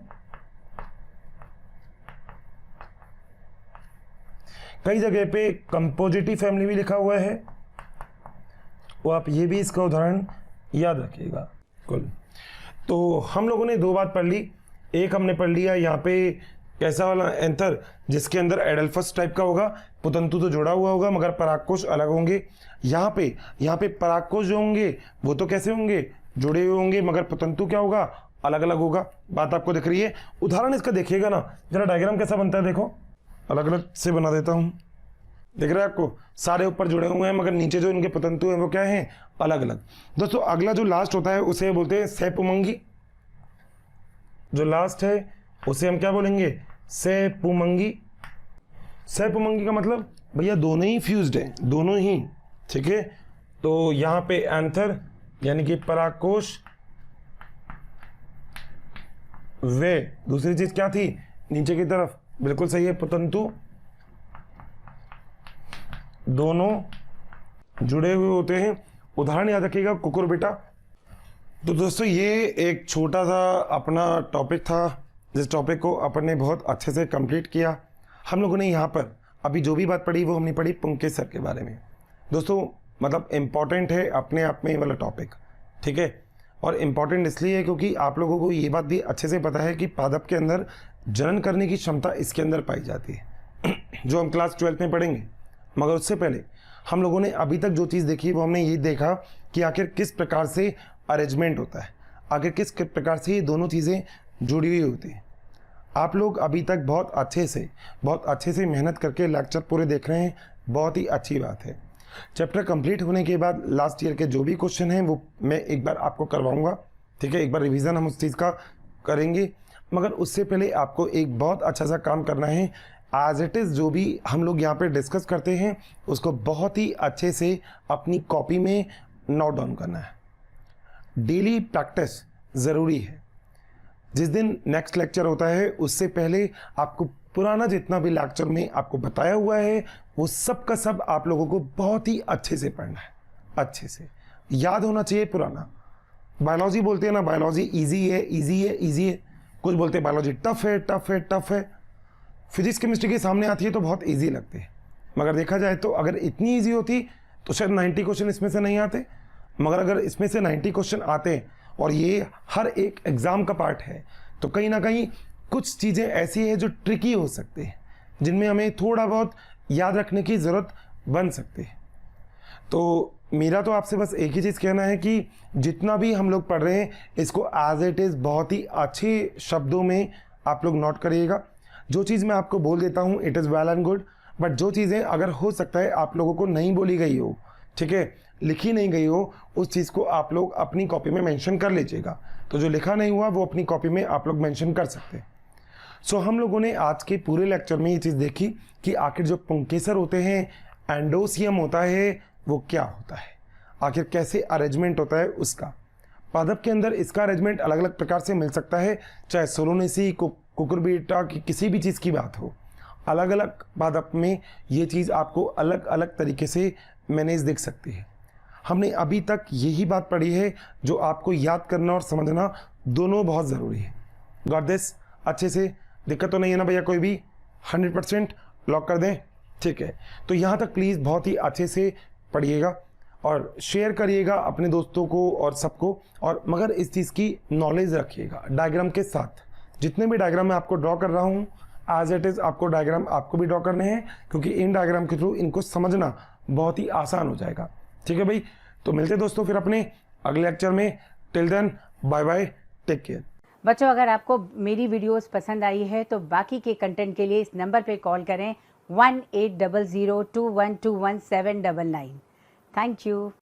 कई जगह पे कंपोजिटी फैमिली भी लिखा हुआ है, वो आप ये भी इसका उदाहरण याद रखिएगा। कुल तो हम लोगों ने 2 बात पढ़ ली। एक हमने पढ़ लिया यहाँ पे कैसा वाला एंथर, जिसके अंदर एडल्फस टाइप का होगा, पुतंतु तो जुड़ा हुआ होगा मगर परागकोश अलग होंगे। यहाँ पे परागकोश जो होंगे वो तो कैसे होंगे, जुड़े हुए होंगे, मगर पुतंतु क्या होगा, अलग अलग होगा। बात आपको दिख रही है? उदाहरण इसका देखिएगा ना जरा, डायग्राम कैसा बनता है देखो, अलग अलग से बना देता हूँ। दिख रहा है आपको, सारे ऊपर जुड़े हुए हैं मगर नीचे जो इनके पुतंतु हैं वो क्या हैं, अलग अलग। दोस्तों अगला जो लास्ट होता है उसे बोलते हैं सेपुमंगी। जो लास्ट है उसे हम क्या बोलेंगे, सेपुमंगी। सेपुमंगी का मतलब भैया दोनों ही फ्यूज्ड हैं, दोनों ही, ठीक है। तो यहाँ पे एंथर यानी कि परागकोश, वे दूसरी चीज क्या थी नीचे की तरफ, बिल्कुल सही है, पुतंतु, दोनों जुड़े हुए होते हैं। उदाहरण याद रखिएगा, कुकुरबिटा। तो दोस्तों ये एक छोटा सा अपना टॉपिक था, जिस टॉपिक को अपन ने बहुत अच्छे से कंप्लीट किया। हम लोगों ने यहाँ पर अभी जो भी बात पढ़ी वो हमने पढ़ी पुंकेसर के बारे में। दोस्तों मतलब इम्पॉर्टेंट है अपने आप में ये वाला टॉपिक, ठीक है। और इम्पॉर्टेंट इसलिए है क्योंकि आप लोगों को ये बात भी अच्छे से पता है कि पादप के अंदर जनन करने की क्षमता इसके अंदर पाई जाती है जो हम क्लास 12 में पढ़ेंगे। मगर उससे पहले हम लोगों ने अभी तक जो चीज़ देखी वो हमने ये देखा कि आखिर किस प्रकार से अरेंजमेंट होता है, आखिर किस प्रकार से ये दोनों चीज़ें जुड़ी हुई होती हैं। आप लोग अभी तक बहुत अच्छे से मेहनत करके लेक्चर पूरे देख रहे हैं, बहुत ही अच्छी बात है। चैप्टर कंप्लीट होने के बाद लास्ट ईयर के जो भी क्वेश्चन हैं वो मैं एक बार आपको करवाऊंगा, ठीक है। एक बार रिवीजन हम उस चीज़ का करेंगे, मगर उससे पहले आपको एक बहुत अच्छा सा काम करना है। एज इट इज़ जो भी हम लोग यहाँ पे डिस्कस करते हैं उसको बहुत ही अच्छे से अपनी कॉपी में नोट डाउन करना है। डेली प्रैक्टिस ज़रूरी है। जिस दिन नेक्स्ट लेक्चर होता है उससे पहले आपको पुराना जितना भी लेक्चर में आपको बताया हुआ है वो सब का सब आप लोगों को बहुत ही अच्छे से पढ़ना है, अच्छे से याद होना चाहिए पुराना। बायोलॉजी बोलते हैं ना, बायोलॉजी इजी है। कुछ बोलते हैं बायोलॉजी टफ है। फिजिक्स केमिस्ट्री के सामने आती है तो बहुत ईजी लगती है, मगर देखा जाए तो अगर इतनी ईजी होती तो शायद 90 क्वेश्चन इसमें से नहीं आते। मगर अगर इसमें से 90 क्वेश्चन आते हैं और ये हर एक एग्ज़ाम का पार्ट है तो कहीं ना कहीं कुछ चीज़ें ऐसी हैं जो ट्रिकी हो सकती हैं, जिनमें हमें थोड़ा बहुत याद रखने की ज़रूरत बन सकती है। तो मेरा तो आपसे बस एक ही चीज़ कहना है कि जितना भी हम लोग पढ़ रहे हैं इसको एज इट इज़ बहुत ही अच्छे शब्दों में आप लोग नोट करिएगा। जो चीज़ मैं आपको बोल देता हूँ it is well and good, but जो चीज़ें अगर हो सकता है आप लोगों को नहीं बोली गई हो, ठीक है, लिखी नहीं गई हो, उस चीज़ को आप लोग अपनी कॉपी में मेंशन कर लीजिएगा। तो जो लिखा नहीं हुआ वो अपनी कॉपी में आप लोग मेंशन कर सकते हैं। सो हम लोगों ने आज के पूरे लेक्चर में ये चीज़ देखी कि आखिर जो पुंकेसर होते हैं, एंडोसियम होता है वो क्या होता है, आखिर कैसे अरेंजमेंट होता है उसका। पादप के अंदर इसका अरेंजमेंट अलग अलग प्रकार से मिल सकता है, चाहे सोलोनेसी कुकुरबिटा की किसी भी चीज़ की बात हो। अलग अलग पादप में ये चीज़ आपको अलग अलग तरीके से मैनेज दिख सकती है। हमने अभी तक यही बात पढ़ी है जो आपको याद करना और समझना दोनों बहुत ज़रूरी है। Got this? अच्छे से दिक्कत तो नहीं है ना भैया कोई भी? 100% लॉक कर दें, ठीक है। तो यहाँ तक प्लीज़ बहुत ही अच्छे से पढ़िएगा और शेयर करिएगा अपने दोस्तों को और सबको, और मगर इस चीज़ की नॉलेज रखिएगा डायग्राम के साथ। जितने भी डायग्राम मैं आपको ड्रॉ कर रहा हूँ एज इट इज़ आपको डायग्राम आपको भी ड्रॉ करने हैं, क्योंकि इन डायग्राम के थ्रू इनको समझना बहुत ही आसान हो जाएगा, ठीक है भाई। तो मिलते दोस्तों फिर अपने अगले लेक्चर में। Till then bye bye, take care. बच्चों अगर आपको मेरी वीडियोस पसंद आई है तो बाकी के कंटेंट के लिए इस नंबर पे कॉल करें 180021217999। Thank you.